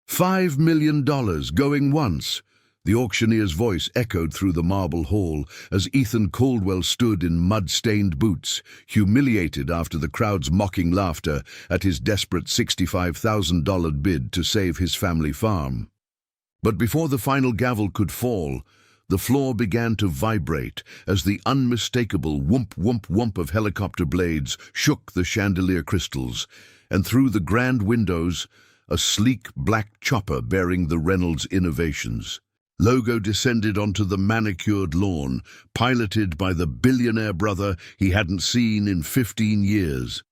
$5 million going once. The auctioneer's voice echoed through the marble hall as Ethan Caldwell stood in mud-stained boots, humiliated after the crowd's mocking laughter at his desperate $65,000 bid to save his family farm. But before the final gavel could fall, the floor began to vibrate as the unmistakable whump-whump-whump of helicopter blades shook the chandelier crystals, and through the grand windows, a sleek black chopper bearing the Reynolds Innovations logo descended onto the manicured lawn, piloted by the billionaire brother he hadn't seen in 15 years.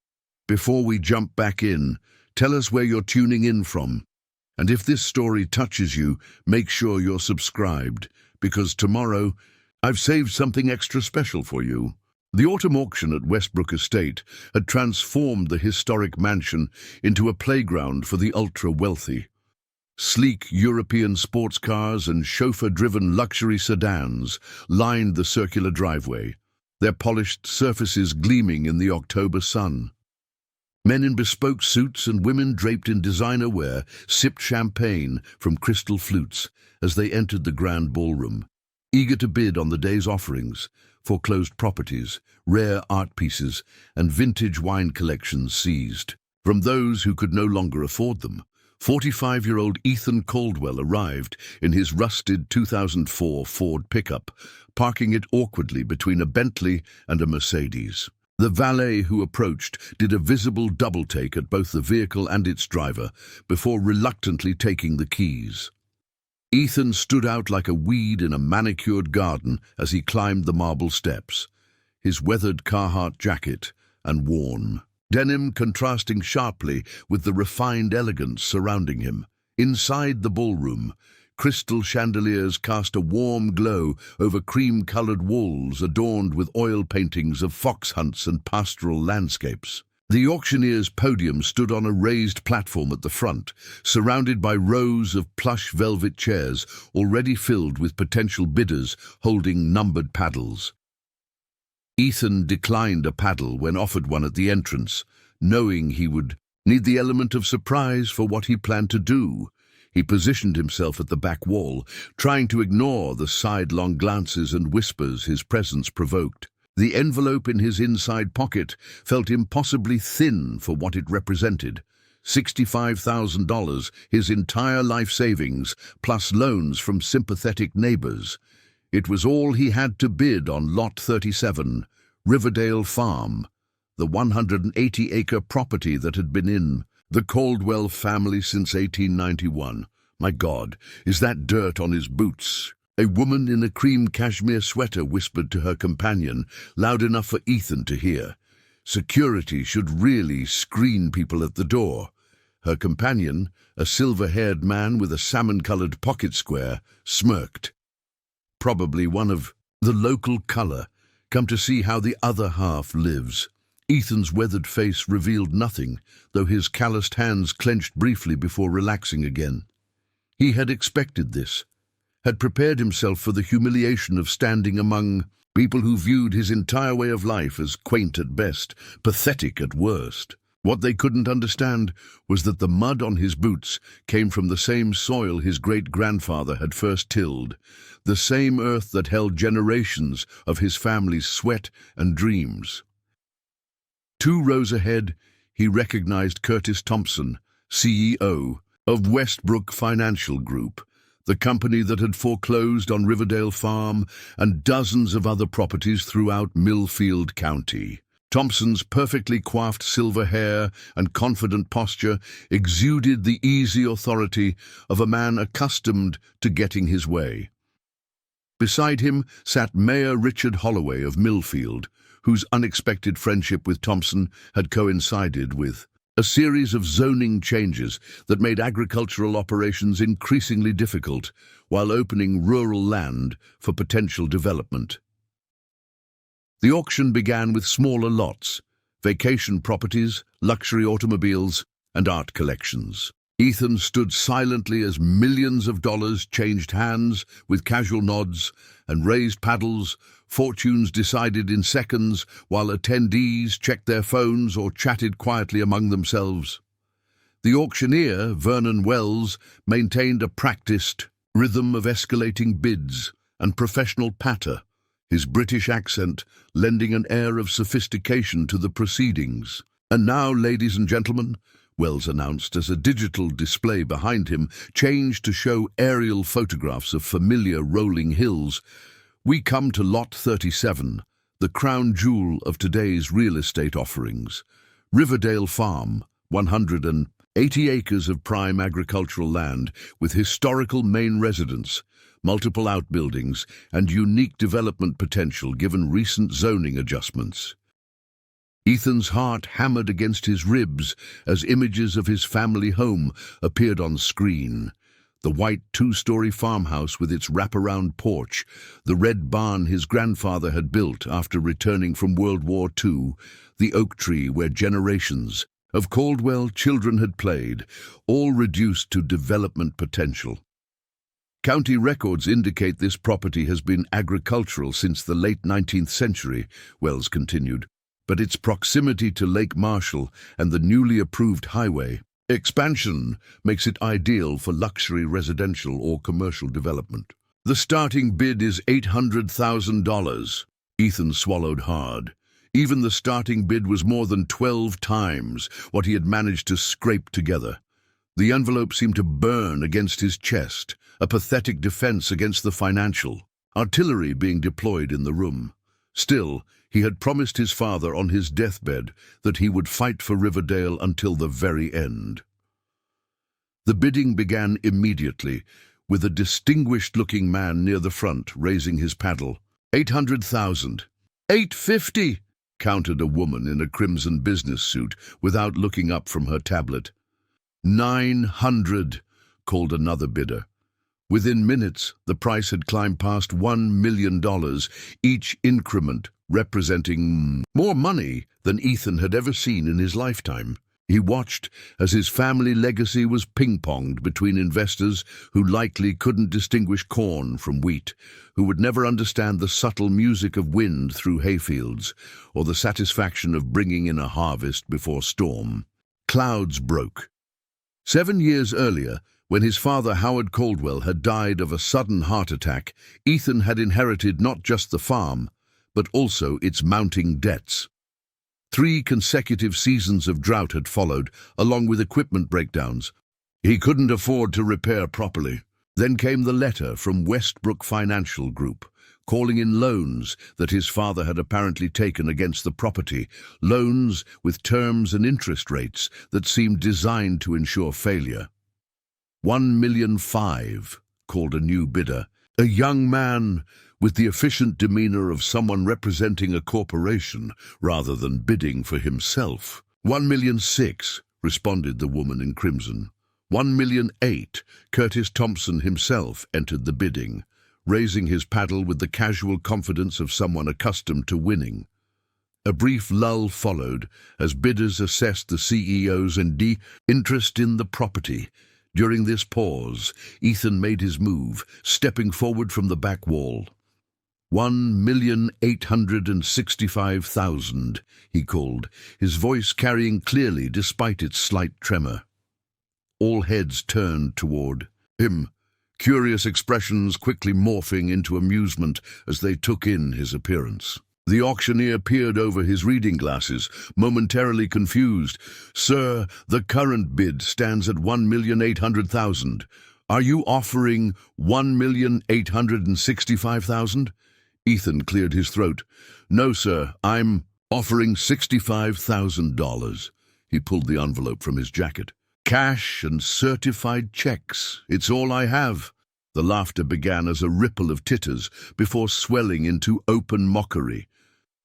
Before we jump back in, tell us where you're tuning in from. And if this story touches you, make sure you're subscribed, because tomorrow I've saved something extra special for you. The autumn auction at Westbrook Estate had transformed the historic mansion into a playground for the ultra-wealthy. Sleek European sports cars and chauffeur-driven luxury sedans lined the circular driveway, their polished surfaces gleaming in the October sun. Men in bespoke suits and women draped in designer wear sipped champagne from crystal flutes as they entered the grand ballroom, eager to bid on the day's offerings: foreclosed properties, rare art pieces, and vintage wine collections seized from those who could no longer afford them. 45-year-old Ethan Caldwell arrived in his rusted 2004 Ford pickup, parking it awkwardly between a Bentley and a Mercedes. The valet who approached did a visible double-take at both the vehicle and its driver before reluctantly taking the keys. Ethan stood out like a weed in a manicured garden as he climbed the marble steps, his weathered Carhartt jacket and worn denim contrasting sharply with the refined elegance surrounding him. Inside the ballroom, crystal chandeliers cast a warm glow over cream-colored walls adorned with oil paintings of fox hunts and pastoral landscapes. The auctioneer's podium stood on a raised platform at the front, surrounded by rows of plush velvet chairs already filled with potential bidders holding numbered paddles. Ethan declined a paddle when offered one at the entrance, knowing he would need the element of surprise for what he planned to do. He positioned himself at the back wall, trying to ignore the sidelong glances and whispers his presence provoked. The envelope in his inside pocket felt impossibly thin for what it represented. $65,000, his entire life savings, plus loans from sympathetic neighbors. It was all he had to bid on Lot 37, Riverdale Farm, the 180-acre property that had been in the Caldwell family since 1891. My God, is that dirt on his boots? A woman in a cream cashmere sweater whispered to her companion, loud enough for Ethan to hear. Security should really screen people at the door. Her companion, a silver-haired man with a salmon-colored pocket square, smirked. Probably one of the local color, come to see how the other half lives. Ethan's weathered face revealed nothing, though his calloused hands clenched briefly before relaxing again. He had expected this, had prepared himself for the humiliation of standing among people who viewed his entire way of life as quaint at best, pathetic at worst. What they couldn't understand was that the mud on his boots came from the same soil his great-grandfather had first tilled, the same earth that held generations of his family's sweat and dreams. 2 rows ahead, he recognized Curtis Thompson, CEO of Westbrook Financial Group, the company that had foreclosed on Riverdale Farm and dozens of other properties throughout Millfield County. Thompson's perfectly coiffed silver hair and confident posture exuded the easy authority of a man accustomed to getting his way. Beside him sat Mayor Richard Holloway of Millfield, whose unexpected friendship with Thompson had coincided with a series of zoning changes that made agricultural operations increasingly difficult while opening rural land for potential development. The auction began with smaller lots, vacation properties, luxury automobiles, and art collections. Ethan stood silently as millions of dollars changed hands with casual nods and raised paddles, fortunes decided in seconds while attendees checked their phones or chatted quietly among themselves. The auctioneer, Vernon Wells, maintained a practiced rhythm of escalating bids and professional patter, his British accent lending an air of sophistication to the proceedings. "And now, ladies and gentlemen," Wells announced as a digital display behind him changed to show aerial photographs of familiar rolling hills, "we come to Lot 37, the crown jewel of today's real estate offerings. Riverdale Farm, 180 acres of prime agricultural land with historical main residence, multiple outbuildings, and unique development potential given recent zoning adjustments." Ethan's heart hammered against his ribs as images of his family home appeared on screen. The white two-story farmhouse with its wraparound porch, the red barn his grandfather had built after returning from World War II, the oak tree where generations of Caldwell children had played, all reduced to development potential. County records indicate this property has been agricultural since the late 19th century, Wells continued, but its proximity to Lake Marshall and the newly approved highway expansion makes it ideal for luxury residential or commercial development. "The starting bid is $800,000. Ethan swallowed hard. Even the starting bid was more than 12 times what he had managed to scrape together. The envelope seemed to burn against his chest, a pathetic defense against the financial artillery being deployed in the room. Still, he had promised his father on his deathbed that he would fight for Riverdale until the very end. The bidding began immediately, with a distinguished-looking man near the front raising his paddle. $800,000. $850, countered a woman in a crimson business suit without looking up from her tablet. $900, called another bidder. Within minutes, the price had climbed past $1 million, each increment representing more money than Ethan had ever seen in his lifetime. He watched as his family legacy was ping-ponged between investors who likely couldn't distinguish corn from wheat, who would never understand the subtle music of wind through hayfields, or the satisfaction of bringing in a harvest before storm. Clouds broke. 7 years earlier, when his father Howard Caldwell had died of a sudden heart attack, Ethan had inherited not just the farm, but also its mounting debts. 3 consecutive seasons of drought had followed, along with equipment breakdowns. He couldn't afford to repair properly. Then came the letter from Westbrook Financial Group, calling in loans that his father had apparently taken against the property, loans with terms and interest rates that seemed designed to ensure failure. $1,500,000, called a new bidder, a young man with the efficient demeanor of someone representing a corporation rather than bidding for himself. $1,600,000, responded the woman in crimson. $1,800,000, Curtis Thompson himself entered the bidding, raising his paddle with the casual confidence of someone accustomed to winning. A brief lull followed as bidders assessed the CEO's interest in the property. During this pause, Ethan made his move, stepping forward from the back wall. $1,865,000, he called, his voice carrying clearly despite its slight tremor. All heads turned toward him, curious expressions quickly morphing into amusement as they took in his appearance. The auctioneer peered over his reading glasses, momentarily confused. "Sir, the current bid stands at $1,800,000. Are you offering $1,865,000? Ethan cleared his throat. "No, sir, I'm offering $65,000. He pulled the envelope from his jacket. "Cash and certified checks. It's all I have." The laughter began as a ripple of titters before swelling into open mockery.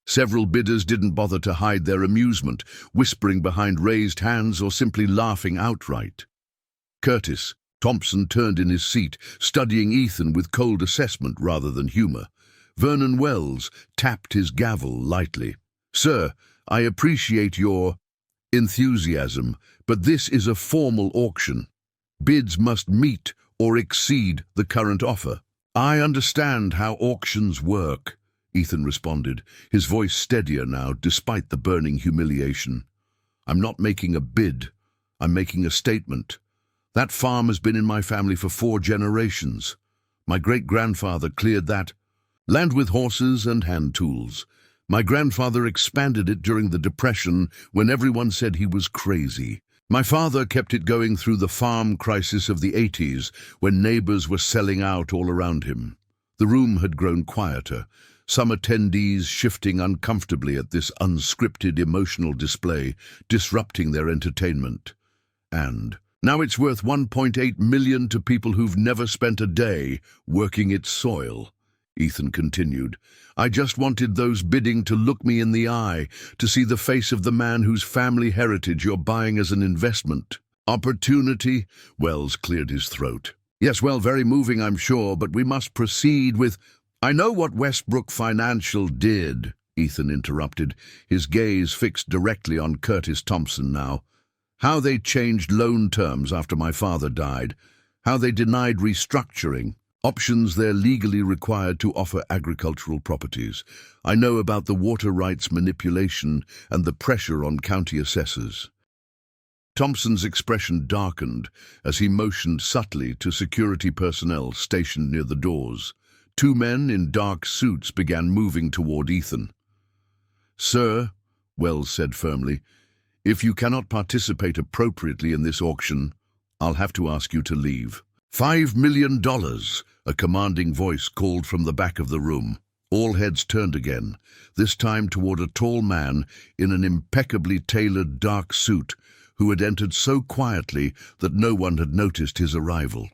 Several bidders didn't bother to hide their amusement, whispering behind raised hands or simply laughing outright. Curtis Thompson turned in his seat, studying Ethan with cold assessment rather than humor. Vernon Wells tapped his gavel lightly. "Sir, I appreciate your enthusiasm, but this is a formal auction. Bids must meet or exceed the current offer." "I understand how auctions work," Ethan responded, his voice steadier now despite the burning humiliation. "I'm not making a bid. I'm making a statement. That farm has been in my family for 4 generations. My great-grandfather cleared that land with horses and hand tools. My grandfather expanded it during the Depression when everyone said he was crazy. My father kept it going through the farm crisis of the 80s when neighbors were selling out all around him. The room had grown quieter, some attendees shifting uncomfortably at this unscripted emotional display, disrupting their entertainment. And now it's worth $1.8 million to people who've never spent a day working its soil. Ethan continued. I just wanted those bidding to look me in the eye, to see the face of the man whose family heritage you're buying as an investment. Opportunity? Wells cleared his throat. Yes, well, very moving, I'm sure, but we must proceed with... I know what Westbrook Financial did, Ethan interrupted, his gaze fixed directly on Curtis Thompson now. How they changed loan terms after my father died, how they denied restructuring, options they're legally required to offer agricultural properties. I know about the water rights manipulation and the pressure on county assessors. Thompson's expression darkened as he motioned subtly to security personnel stationed near the doors. 2 men in dark suits began moving toward Ethan. Sir, Wells said firmly, if you cannot participate appropriately in this auction, I'll have to ask you to leave. $5 million, a commanding voice called from the back of the room. All heads turned again, this time toward a tall man in an impeccably tailored dark suit who had entered so quietly that no one had noticed his arrival.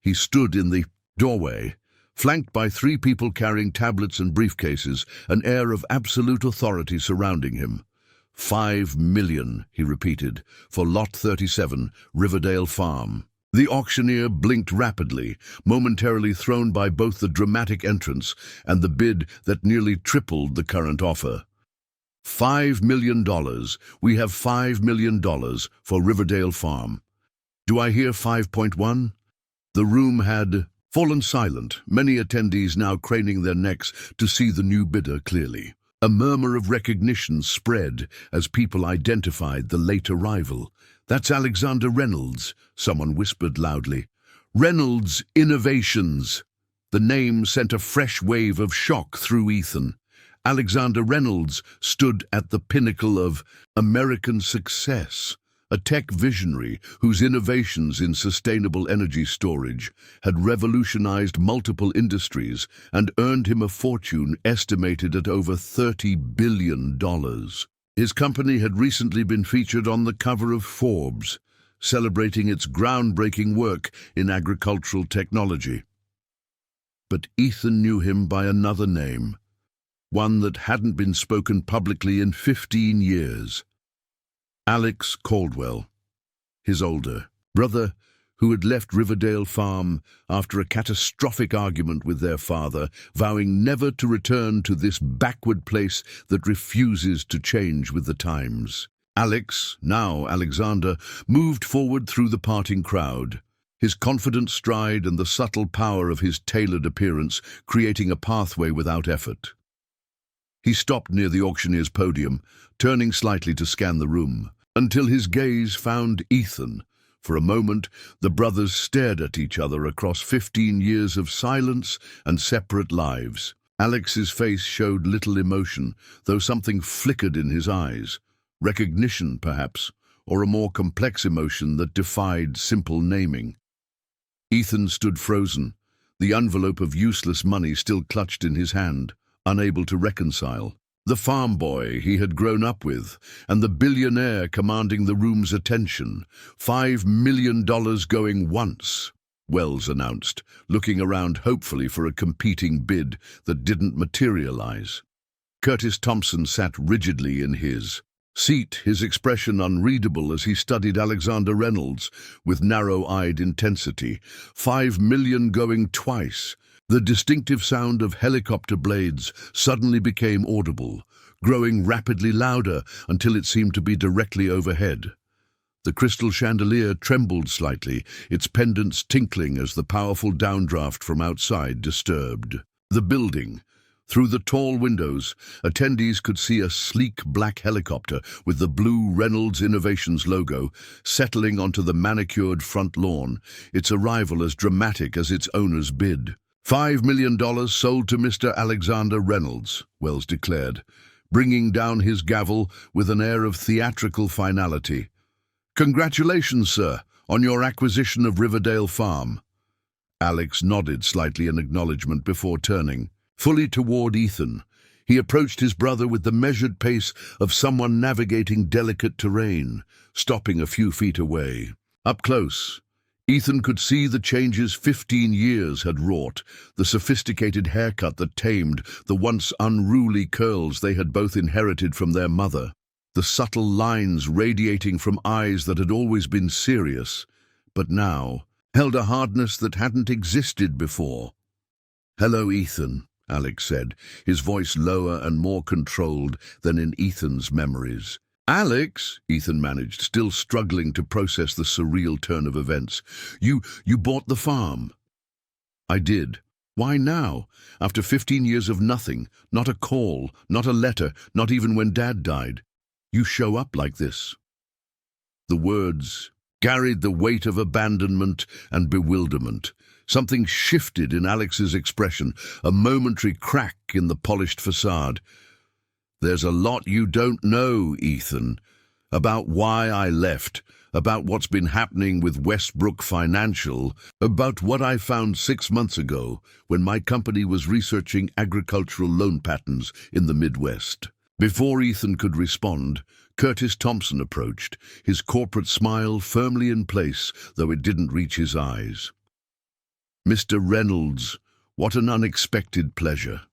He stood in the doorway, flanked by 3 people carrying tablets and briefcases, an air of absolute authority surrounding him. $5 million, he repeated, for Lot 37, Riverdale Farm. The auctioneer blinked rapidly, momentarily thrown by both the dramatic entrance and the bid that nearly tripled the current offer. $5 million. We have $5 million for Riverdale Farm. Do I hear 5.1? The room had fallen silent, many attendees now craning their necks to see the new bidder clearly. A murmur of recognition spread as people identified the late arrival. That's Alexander Reynolds, someone whispered loudly. Reynolds Innovations. The name sent a fresh wave of shock through Ethan. Alexander Reynolds stood at the pinnacle of American success, a tech visionary whose innovations in sustainable energy storage had revolutionized multiple industries and earned him a fortune estimated at over $30 billion. His company had recently been featured on the cover of Forbes, celebrating its groundbreaking work in agricultural technology. But Ethan knew him by another name, one that hadn't been spoken publicly in 15 years. Alex Caldwell, his older brother, who had left Riverdale Farm after a catastrophic argument with their father, vowing never to return to this backward place that refuses to change with the times. Alex, now Alexander, moved forward through the parting crowd, his confident stride and the subtle power of his tailored appearance creating a pathway without effort. He stopped near the auctioneer's podium, turning slightly to scan the room, until his gaze found Ethan. For a moment, the brothers stared at each other across 15 years of silence and separate lives. Alex's face showed little emotion, though something flickered in his eyes. Recognition, perhaps, or a more complex emotion that defied simple naming. Ethan stood frozen, the envelope of useless money still clutched in his hand, unable to reconcile. The farm boy he had grown up with, and the billionaire commanding the room's attention. $5 million going once, Wells announced, looking around hopefully for a competing bid that didn't materialize. Curtis Thompson sat rigidly in his seat, his expression unreadable as he studied Alexander Reynolds with narrow-eyed intensity. $5 million going twice. The distinctive sound of helicopter blades suddenly became audible, growing rapidly louder until it seemed to be directly overhead. The crystal chandelier trembled slightly, its pendants tinkling as the powerful downdraft from outside disturbed the building. Through the tall windows, attendees could see a sleek black helicopter with the blue Reynolds Innovations logo settling onto the manicured front lawn, its arrival as dramatic as its owner's bid. $5 million sold to Mr. Alexander Reynolds, Wells declared, bringing down his gavel with an air of theatrical finality. Congratulations, sir, on your acquisition of Riverdale Farm. Alex nodded slightly in acknowledgement before turning. Fully toward Ethan, he approached his brother with the measured pace of someone navigating delicate terrain, stopping a few feet away. Up close, Ethan could see the changes 15 years had wrought, the sophisticated haircut that tamed the once unruly curls they had both inherited from their mother, the subtle lines radiating from eyes that had always been serious, but now held a hardness that hadn't existed before. "Hello, Ethan," Alex said, his voice lower and more controlled than in Ethan's memories. "Alex," Ethan managed, still struggling to process the surreal turn of events. You bought the farm." "I did. Why now? After 15 years of nothing, not a call, not a letter, not even when Dad died. You show up like this." The words carried the weight of abandonment and bewilderment. Something shifted in Alex's expression, a momentary crack in the polished facade. "There's a lot you don't know, Ethan, about why I left, about what's been happening with Westbrook Financial, about what I found 6 months ago when my company was researching agricultural loan patterns in the Midwest." Before Ethan could respond, Curtis Thompson approached, his corporate smile firmly in place, though it didn't reach his eyes. "Mr. Reynolds, what an unexpected pleasure.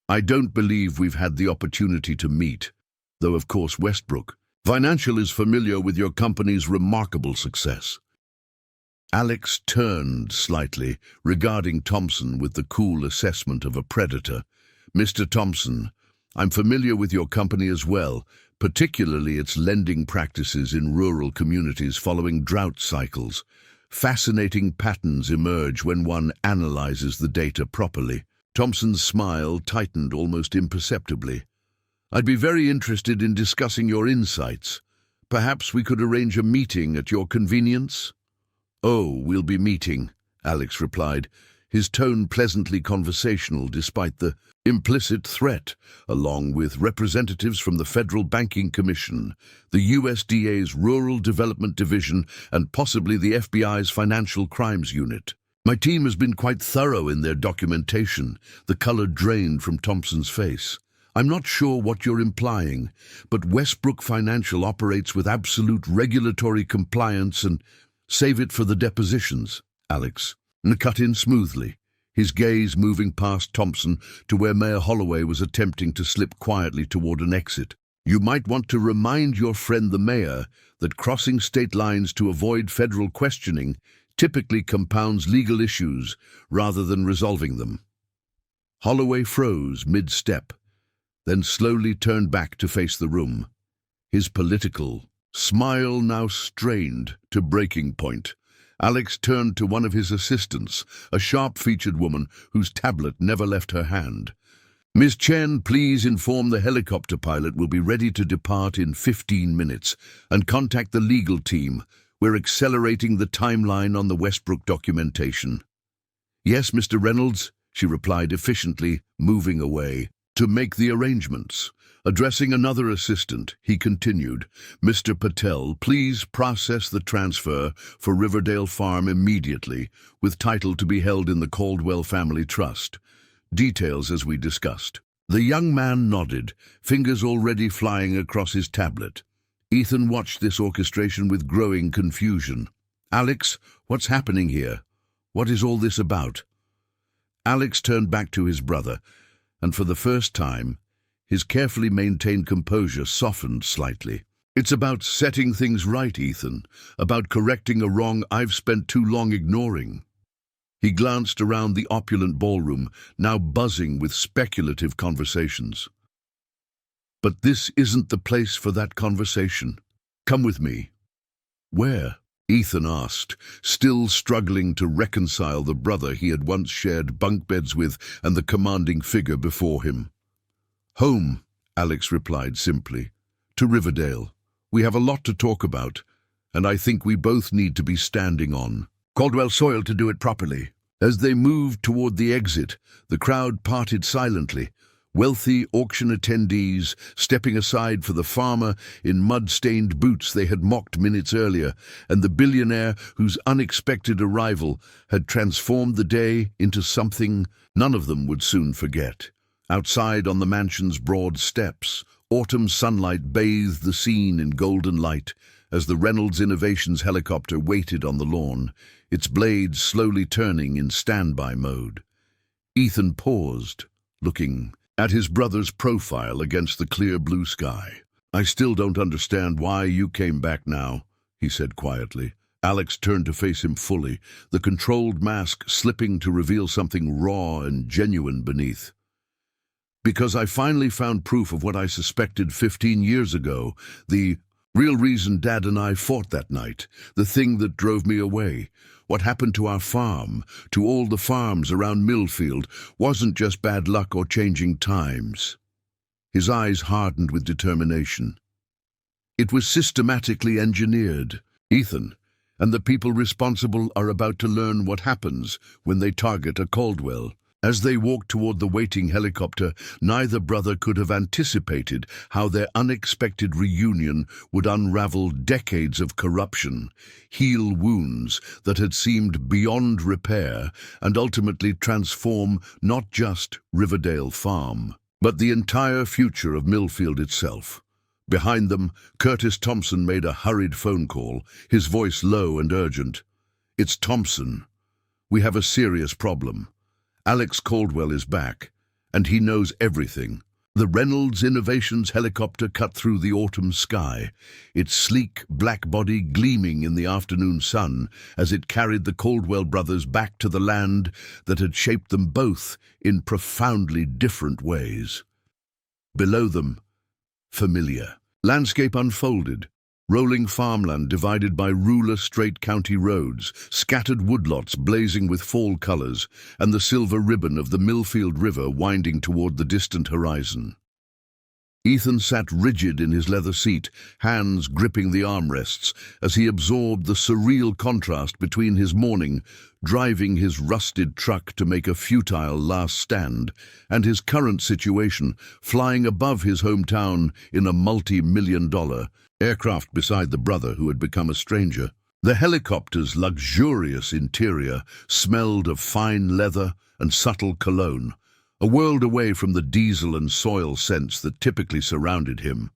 I don't believe we've had the opportunity to meet, though of course Westbrook Financial is familiar with your company's remarkable success." Alex turned slightly, regarding Thompson with the cool assessment of a predator. "Mr. Thompson, I'm familiar with your company as well, particularly its lending practices in rural communities following drought cycles. Fascinating patterns emerge when one analyzes the data properly." Thompson's smile tightened almost imperceptibly. "I'd be very interested in discussing your insights. Perhaps we could arrange a meeting at your convenience?" "Oh, we'll be meeting," Alex replied, his tone pleasantly conversational despite the implicit threat, along with representatives from the Federal Banking Commission, the USDA's Rural Development Division, and possibly the FBI's Financial Crimes Unit. "My team has been quite thorough in their documentation," the color drained from Thompson's face. "I'm not sure what you're implying, but Westbrook Financial operates with absolute regulatory compliance and—" "Save it for the depositions," Alex cut in smoothly, his gaze moving past Thompson to where Mayor Holloway was attempting to slip quietly toward an exit. "You might want to remind your friend the mayor that crossing state lines to avoid federal questioning typically compounds legal issues rather than resolving them." Holloway froze mid-step, then slowly turned back to face the room, his political smile now strained to breaking point. Alex turned to one of his assistants, a sharp-featured woman whose tablet never left her hand. "Ms. Chen, please inform the helicopter pilot we'll be ready to depart in 15 minutes and contact the legal team. We're accelerating the timeline on the Westbrook documentation." "Yes, Mr. Reynolds," she replied efficiently, moving away. To make the arrangements. Addressing another assistant, he continued, "Mr. Patel, please process the transfer for Riverdale Farm immediately, with title to be held in the Caldwell Family Trust. Details as we discussed." The young man nodded, fingers already flying across his tablet. Ethan watched this orchestration with growing confusion. "Alex, what's happening here? What is all this about?" Alex turned back to his brother, and for the first time, his carefully maintained composure softened slightly. "It's about setting things right, Ethan, about correcting a wrong I've spent too long ignoring." He glanced around the opulent ballroom, now buzzing with speculative conversations. "But this isn't the place for that conversation. Come with me." "Where?" Ethan asked, still struggling to reconcile the brother he had once shared bunk beds with and the commanding figure before him. "Home," Alex replied simply. "To Riverdale. We have a lot to talk about, and I think we both need to be standing on Caldwell soil to do it properly." As they moved toward the exit, the crowd parted silently, wealthy auction attendees stepping aside for the farmer in mud-stained boots they had mocked minutes earlier, and the billionaire whose unexpected arrival had transformed the day into something none of them would soon forget. Outside on the mansion's broad steps, autumn sunlight bathed the scene in golden light as the Reynolds Innovations helicopter waited on the lawn, its blades slowly turning in standby mode. Ethan paused, looking at his brother's profile against the clear blue sky. "I still don't understand why you came back now," he said quietly. Alex turned to face him fully, the controlled mask slipping to reveal something raw and genuine beneath. "Because I finally found proof of what I suspected 15 years ago, the real reason Dad and I fought that night, the thing that drove me away. What happened to our farm, to all the farms around Millfield, wasn't just bad luck or changing times." His eyes hardened with determination. "It was systematically engineered, Ethan, and the people responsible are about to learn what happens when they target a Caldwell." As they walked toward the waiting helicopter, neither brother could have anticipated how their unexpected reunion would unravel decades of corruption, heal wounds that had seemed beyond repair, and ultimately transform not just Riverdale Farm, but the entire future of Millfield itself. Behind them, Curtis Thompson made a hurried phone call, his voice low and urgent. "It's Thompson. We have a serious problem. Alex Caldwell is back, and he knows everything." The Reynolds Innovations helicopter cut through the autumn sky, its sleek black body gleaming in the afternoon sun as it carried the Caldwell brothers back to the land that had shaped them both in profoundly different ways. Below them, familiar landscape unfolded. Rolling farmland divided by ruler straight county roads, scattered woodlots blazing with fall colors, and the silver ribbon of the Millfield River winding toward the distant horizon. Ethan sat rigid in his leather seat, hands gripping the armrests, as he absorbed the surreal contrast between his morning, driving his rusted truck to make a futile last stand, and his current situation, flying above his hometown in a multi-million-dollar aircraft beside the brother who had become a stranger. The helicopter's luxurious interior smelled of fine leather and subtle cologne, a world away from the diesel and soil scents that typically surrounded him.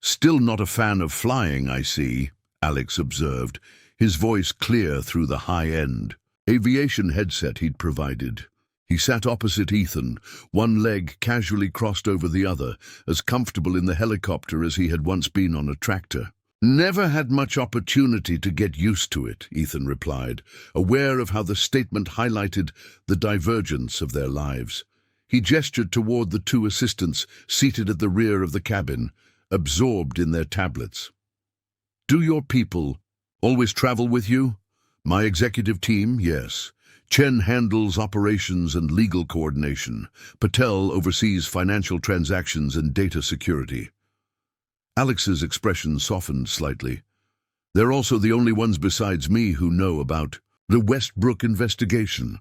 "Still not a fan of flying, I see," Alex observed, his voice clear through the high-end aviation headset he'd provided. He sat opposite Ethan, one leg casually crossed over the other, as comfortable in the helicopter as he had once been on a tractor. "Never had much opportunity to get used to it," Ethan replied, aware of how the statement highlighted the divergence of their lives. He gestured toward the two assistants seated at the rear of the cabin, absorbed in their tablets. "Do your people always travel with you?" "My executive team, yes. Chen handles operations and legal coordination. Patel oversees financial transactions and data security." Alex's expression softened slightly. "They're also the only ones besides me who know about the Westbrook investigation.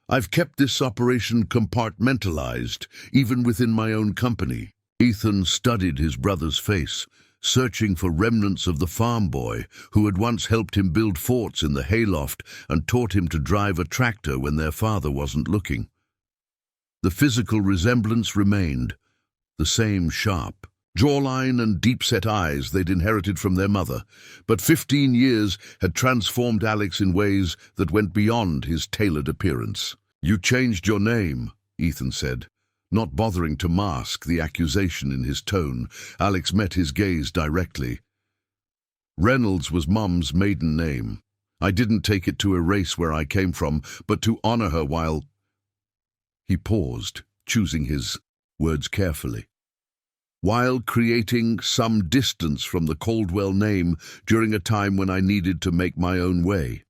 I've kept this operation compartmentalized, even within my own company." Ethan studied his brother's face, searching for remnants of the farm boy who had once helped him build forts in the hayloft and taught him to drive a tractor when their father wasn't looking. The physical resemblance remained, the same sharp jawline and deep-set eyes they'd inherited from their mother, but 15 years had transformed Alex in ways that went beyond his tailored appearance. "You changed your name," Ethan said. Not bothering to mask the accusation in his tone, Alex met his gaze directly. "Reynolds was Mum's maiden name. I didn't take it to erase where I came from, but to honor her while—" He paused, choosing his words carefully. while creating some distance from the Caldwell name during a time when I needed to make my own way.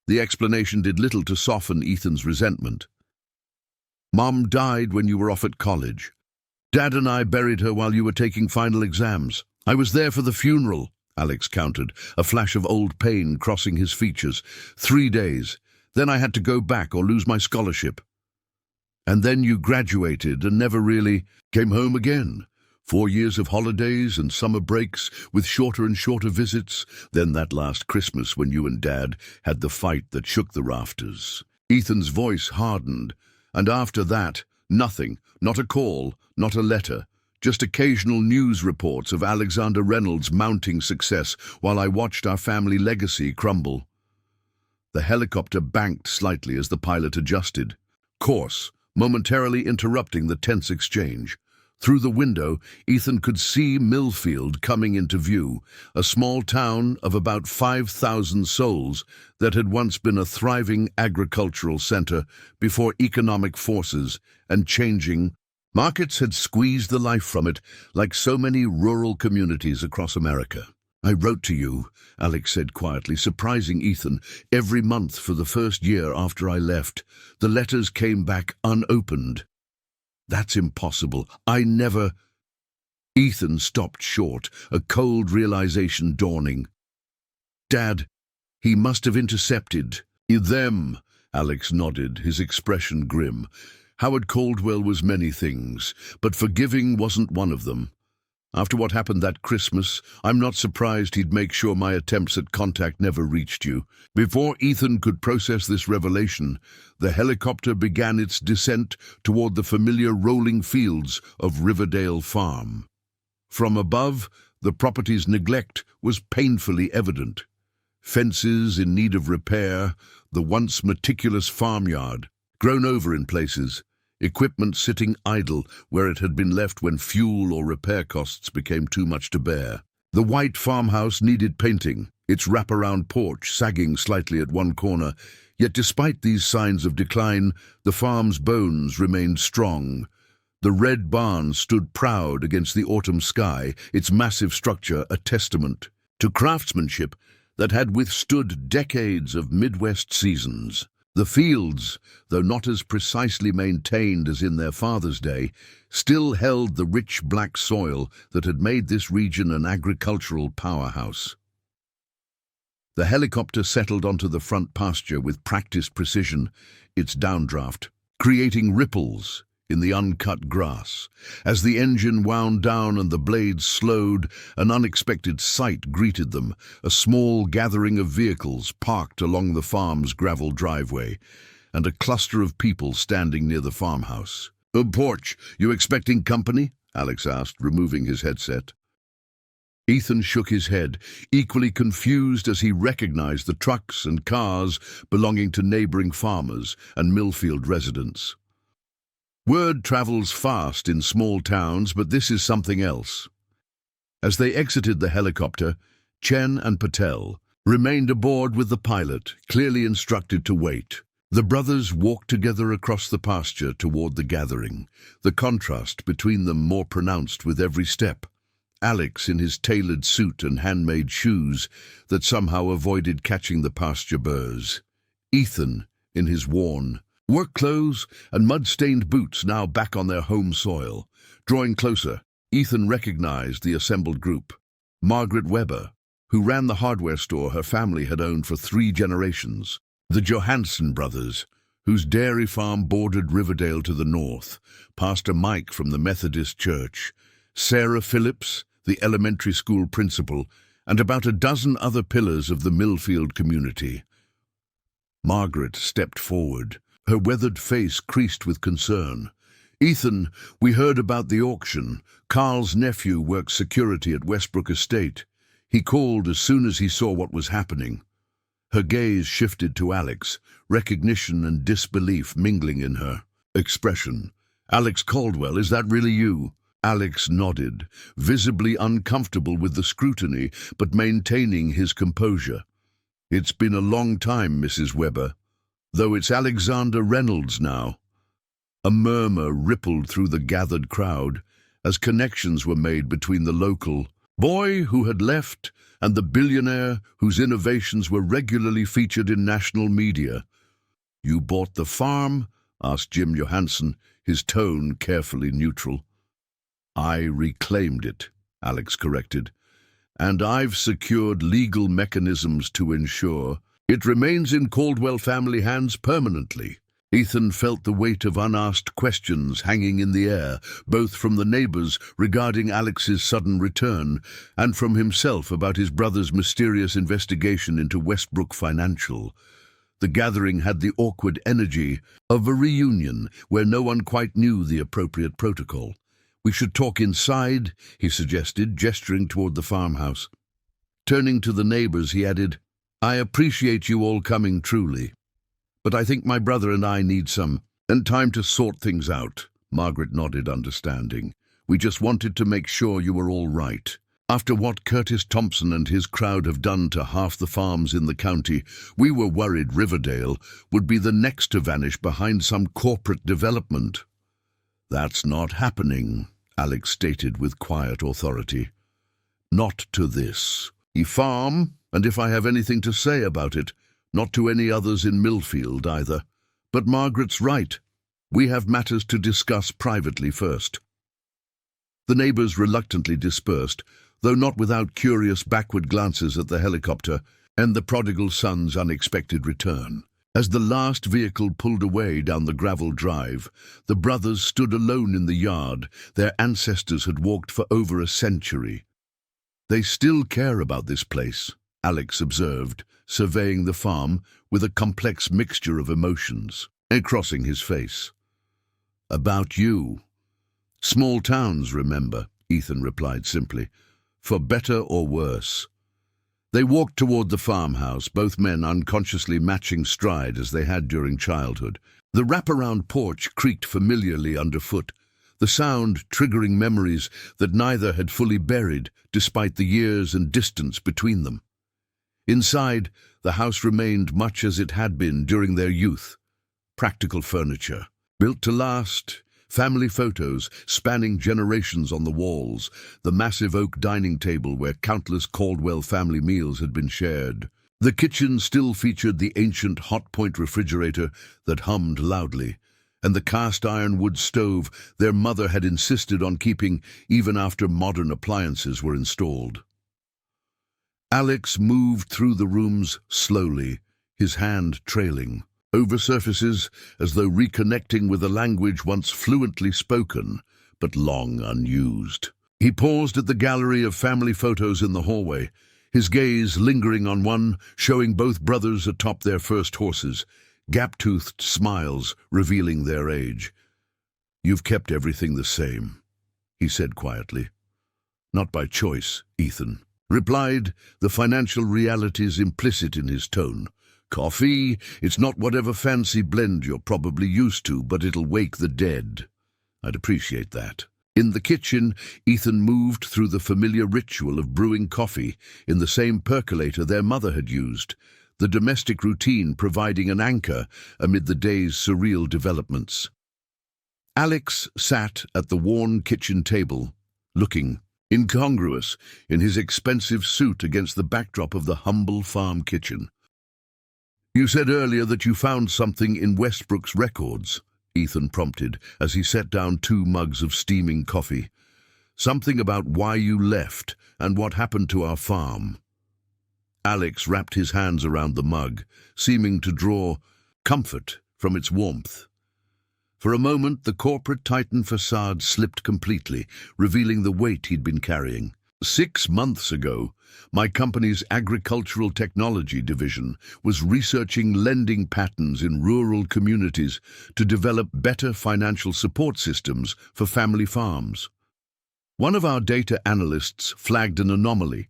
The explanation did little to soften Ethan's resentment. Mom died when you were off at college. Dad and I buried her while you were taking final exams. I was there for the funeral, Alex countered, a flash of old pain crossing his features. 3 days. Then I had to go back or lose my scholarship. And then you graduated and never really came home again. 4 years of holidays and summer breaks with shorter and shorter visits. Then that last Christmas when you and Dad had the fight that shook the rafters. Ethan's voice hardened. And after that, nothing. Not a call, not a letter. Just occasional news reports of Alexander Reynolds' mounting success while I watched our family legacy crumble. The helicopter banked slightly as the pilot adjusted course, momentarily interrupting the tense exchange. Through the window, Ethan could see Millfield coming into view, a small town of about 5,000 souls that had once been a thriving agricultural center before economic forces and changing markets had squeezed the life from it, like so many rural communities across America. I wrote to you, Alex said quietly, surprising Ethan. Every month for the first year after I left, the letters came back unopened. That's impossible. I never... Ethan stopped short, a cold realization dawning. Dad, he must have intercepted. Them, Alex nodded, his expression grim. Howard Caldwell was many things, but forgiving wasn't one of them. After what happened that Christmas, I'm not surprised he'd make sure my attempts at contact never reached you. Before Ethan could process this revelation, the helicopter began its descent toward the familiar rolling fields of Riverdale Farm. From above, the property's neglect was painfully evident. Fences in need of repair, the once meticulous farmyard, grown over in places, equipment sitting idle where it had been left when fuel or repair costs became too much to bear. The white farmhouse needed painting, its wraparound porch sagging slightly at one corner, yet despite these signs of decline, the farm's bones remained strong. The red barn stood proud against the autumn sky, its massive structure a testament to craftsmanship that had withstood decades of Midwest seasons. The fields, though not as precisely maintained as in their father's day, still held the rich black soil that had made this region an agricultural powerhouse. The helicopter settled onto the front pasture with practiced precision, its downdraft, creating ripples in the uncut grass. As the engine wound down and the blades slowed, an unexpected sight greeted them, a small gathering of vehicles parked along the farm's gravel driveway, and a cluster of people standing near the farmhouse. Porch, you expecting company?" Alex asked, removing his headset. Ethan shook his head, equally confused as he recognized the trucks and cars belonging to neighboring farmers and Millfield residents. Word travels fast in small towns, but this is something else. As they exited the helicopter, Chen and Patel remained aboard with the pilot, clearly instructed to wait. The brothers walked together across the pasture toward the gathering, the contrast between them more pronounced with every step. Alex in his tailored suit and handmade shoes that somehow avoided catching the pasture burrs. Ethan in his worn work clothes and mud-stained boots now back on their home soil. Drawing closer, Ethan recognized the assembled group. Margaret Weber, who ran the hardware store her family had owned for 3 generations. The Johansson brothers, whose dairy farm bordered Riverdale to the north. Pastor Mike from the Methodist Church. Sarah Phillips, the elementary school principal, and about a dozen other pillars of the Millfield community. Margaret stepped forward, her weathered face creased with concern. "Ethan, we heard about the auction. Carl's nephew works security at Westbrook Estate. He called as soon as he saw what was happening." Her gaze shifted to Alex, recognition and disbelief mingling in her expression. "Alex Caldwell, is that really you?" Alex nodded, visibly uncomfortable with the scrutiny, but maintaining his composure. "It's been a long time, Mrs. Weber. Though it's Alexander Reynolds now." A murmur rippled through the gathered crowd as connections were made between the local boy who had left and the billionaire whose innovations were regularly featured in national media. "You bought the farm?" asked Jim Johansson, his tone carefully neutral. "I reclaimed it," Alex corrected, "and I've secured legal mechanisms to ensure it remains in Caldwell family hands permanently." Ethan felt the weight of unasked questions hanging in the air, both from the neighbors regarding Alex's sudden return and from himself about his brother's mysterious investigation into Westbrook Financial. The gathering had the awkward energy of a reunion where no one quite knew the appropriate protocol. "We should talk inside," he suggested, gesturing toward the farmhouse. Turning to the neighbors, he added, "I appreciate you all coming truly, but I think my brother and I need some time to sort things out." Margaret nodded, understanding. "We just wanted to make sure you were all right. After what Curtis Thompson and his crowd have done to half the farms in the county, we were worried Riverdale would be the next to vanish behind some corporate development." "That's not happening," Alex stated with quiet authority. "Not to this farm, and if I have anything to say about it, not to any others in Millfield either. But Margaret's right. We have matters to discuss privately first." The neighbors reluctantly dispersed, though not without curious backward glances at the helicopter and the prodigal son's unexpected return. As the last vehicle pulled away down the gravel drive, the brothers stood alone in the yard their ancestors had walked for over a century. "They still care about this place," Alex observed, surveying the farm with a complex mixture of emotions, and crossing his face. "About you. Small towns, remember," Ethan replied simply, "for better or worse." They walked toward the farmhouse, both men unconsciously matching stride as they had during childhood. The wraparound porch creaked familiarly underfoot, the sound triggering memories that neither had fully buried, despite the years and distance between them. Inside, the house remained much as it had been during their youth. Practical furniture, built to last, family photos spanning generations on the walls, the massive oak dining table where countless Caldwell family meals had been shared. The kitchen still featured the ancient hot-point refrigerator that hummed loudly, and the cast-iron wood stove their mother had insisted on keeping even after modern appliances were installed. Alex moved through the rooms slowly, his hand trailing, over surfaces as though reconnecting with a language once fluently spoken, but long unused. He paused at the gallery of family photos in the hallway, his gaze lingering on one showing both brothers atop their first horses, gap-toothed smiles revealing their age. "You've kept everything the same," he said quietly. "Not by choice, Ethan," replied, the financial realities implicit in his tone. "Coffee, it's not whatever fancy blend you're probably used to, but it'll wake the dead. I'd appreciate that." In the kitchen, Ethan moved through the familiar ritual of brewing coffee in the same percolator their mother had used, the domestic routine providing an anchor amid the day's surreal developments. Alex sat at the worn kitchen table, looking incongruous in his expensive suit against the backdrop of the humble farm kitchen. "You said earlier that you found something in Westbrook's records," Ethan prompted as he set down 2 mugs of steaming coffee. "Something about why you left and what happened to our farm." Alex wrapped his hands around the mug, seeming to draw comfort from its warmth. For a moment, the corporate titan facade slipped completely, revealing the weight he'd been carrying. 6 months ago, my company's agricultural technology division was researching lending patterns in rural communities to develop better financial support systems for family farms. One of our data analysts flagged an anomaly.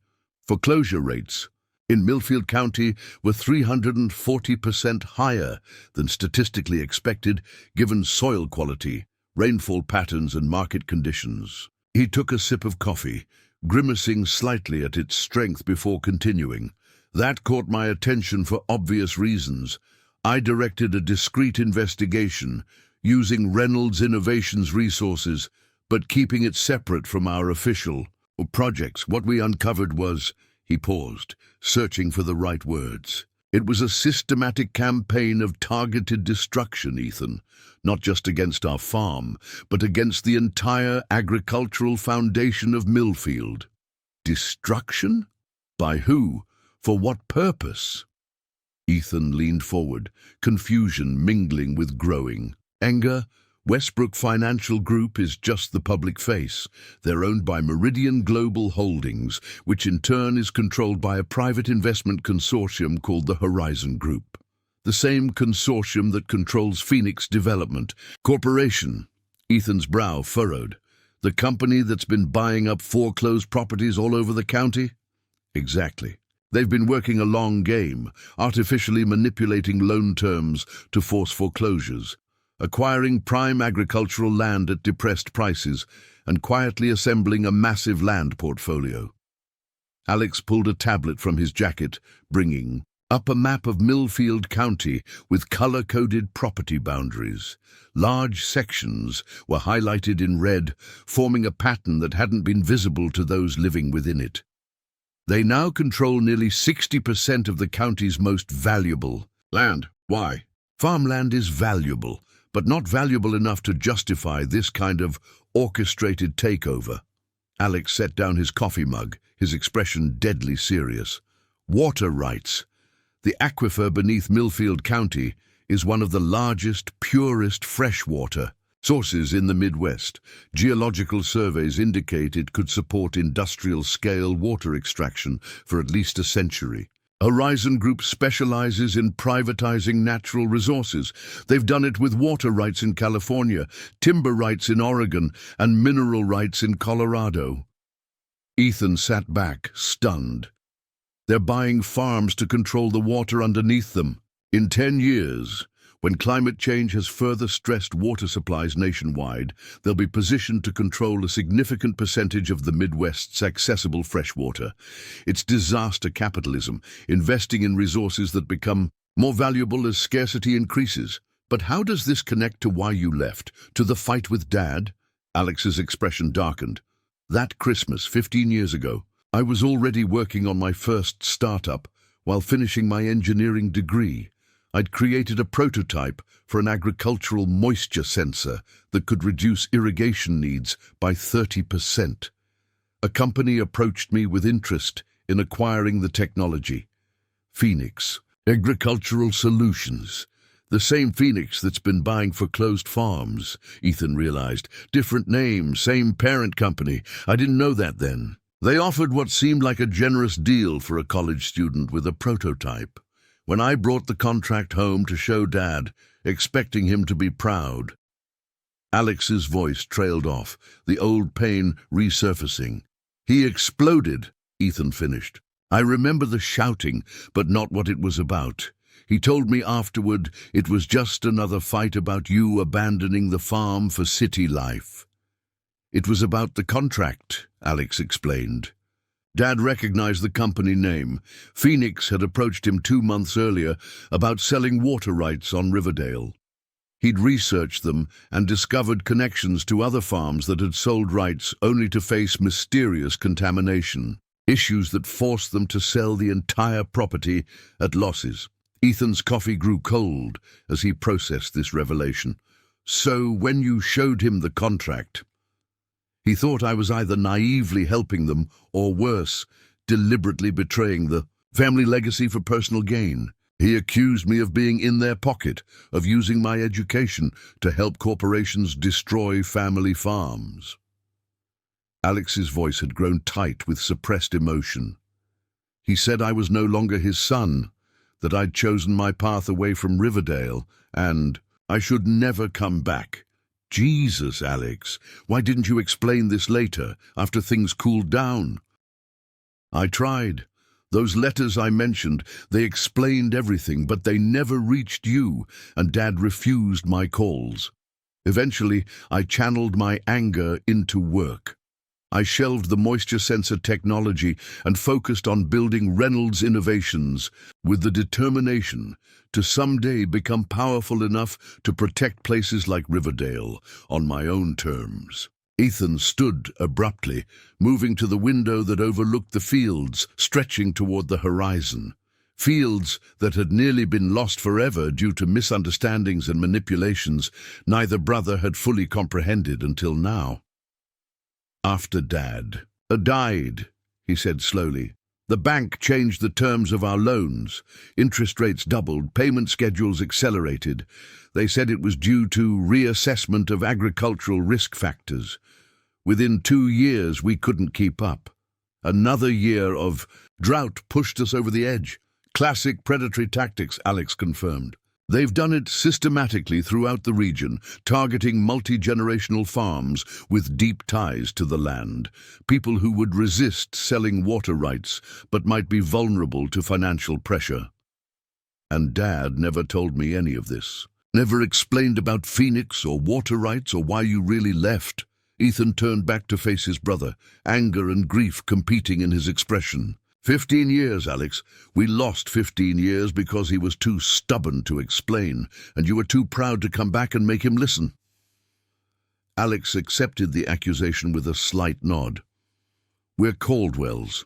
Foreclosure rates in Millfield County were 340% higher than statistically expected given soil quality, rainfall patterns and market conditions. He took a sip of coffee, grimacing slightly at its strength before continuing. "That caught my attention for obvious reasons. I directed a discreet investigation using Reynolds Innovations resources, but keeping it separate from our official projects. What we uncovered was, he paused, searching for the right words. It was a systematic campaign of targeted destruction, Ethan, not just against our farm, but against the entire agricultural foundation of Millfield. Destruction? By who? For what purpose? Ethan leaned forward, confusion mingling with growing anger. Westbrook Financial Group is just the public face. They're owned by Meridian Global Holdings, which in turn is controlled by a private investment consortium called the Horizon Group. The same consortium that controls Phoenix Development Corporation. Ethan's brow furrowed. The company that's been buying up foreclosed properties all over the county? Exactly. They've been working a long game, artificially manipulating loan terms to force foreclosures, acquiring prime agricultural land at depressed prices, and quietly assembling a massive land portfolio. Alex pulled a tablet from his jacket, bringing up a map of Millfield County with color-coded property boundaries. Large sections were highlighted in red, forming a pattern that hadn't been visible to those living within it. They now control nearly 60% of the county's most valuable land. Why? Farmland is valuable, but not valuable enough to justify this kind of orchestrated takeover. Alex set down his coffee mug, his expression deadly serious. Water rights. The aquifer beneath Millfield County is one of the largest, purest freshwater sources in the Midwest. Geological surveys indicate it could support industrial-scale water extraction for at least a century. Horizon Group specializes in privatizing natural resources. They've done it with water rights in California, timber rights in Oregon, and mineral rights in Colorado. Ethan sat back, stunned. They're buying farms to control the water underneath them. In 10 years, when climate change has further stressed water supplies nationwide, they'll be positioned to control a significant percentage of the Midwest's accessible freshwater. It's disaster capitalism, investing in resources that become more valuable as scarcity increases. But how does this connect to why you left, to the fight with Dad? Alex's expression darkened. That Christmas, 15 years ago, I was already working on my first startup while finishing my engineering degree. I'd created a prototype for an agricultural moisture sensor that could reduce irrigation needs by 30%. A company approached me with interest in acquiring the technology. Phoenix Agricultural Solutions. The same Phoenix that's been buying foreclosed farms, Ethan realized. Different name, same parent company. I didn't know that then. They offered what seemed like a generous deal for a college student with a prototype. When I brought the contract home to show Dad, expecting him to be proud, Alex's voice trailed off, the old pain resurfacing. He exploded, Ethan finished. I remember the shouting, but not what it was about. He told me afterward it was just another fight about you abandoning the farm for city life. It was about the contract, Alex explained. Dad recognized the company name. Phoenix had approached him 2 months earlier about selling water rights on Riverdale. He'd researched them and discovered connections to other farms that had sold rights only to face mysterious contamination, issues that forced them to sell the entire property at losses. Ethan's coffee grew cold as he processed this revelation. So when you showed him the contract, he thought I was either naively helping them or worse, deliberately betraying the family legacy for personal gain. He accused me of being in their pocket, of using my education to help corporations destroy family farms. Alex's voice had grown tight with suppressed emotion. He said I was no longer his son, that I'd chosen my path away from Riverdale, and I should never come back. Jesus, Alex, why didn't you explain this later, after things cooled down? I tried. Those letters I mentioned, they explained everything, but they never reached you, and Dad refused my calls. Eventually, I channeled my anger into work. I shelved the moisture sensor technology and focused on building Reynolds Innovations with the determination to someday become powerful enough to protect places like Riverdale on my own terms. Ethan stood abruptly, moving to the window that overlooked the fields stretching toward the horizon. Fields that had nearly been lost forever due to misunderstandings and manipulations neither brother had fully comprehended until now. After Dad died, he said slowly, the bank changed the terms of our loans. Interest rates doubled, payment schedules accelerated. They said it was due to reassessment of agricultural risk factors. Within 2 years, we couldn't keep up. Another year of drought pushed us over the edge. Classic predatory tactics, Alex confirmed. They've done it systematically throughout the region, targeting multi-generational farms with deep ties to the land, people who would resist selling water rights but might be vulnerable to financial pressure. And Dad never told me any of this. Never explained about Phoenix or water rights or why you really left. Ethan turned back to face his brother, anger and grief competing in his expression. 15 years, Alex. We lost 15 years because he was too stubborn to explain, and you were too proud to come back and make him listen. Alex accepted the accusation with a slight nod. We're Caldwells.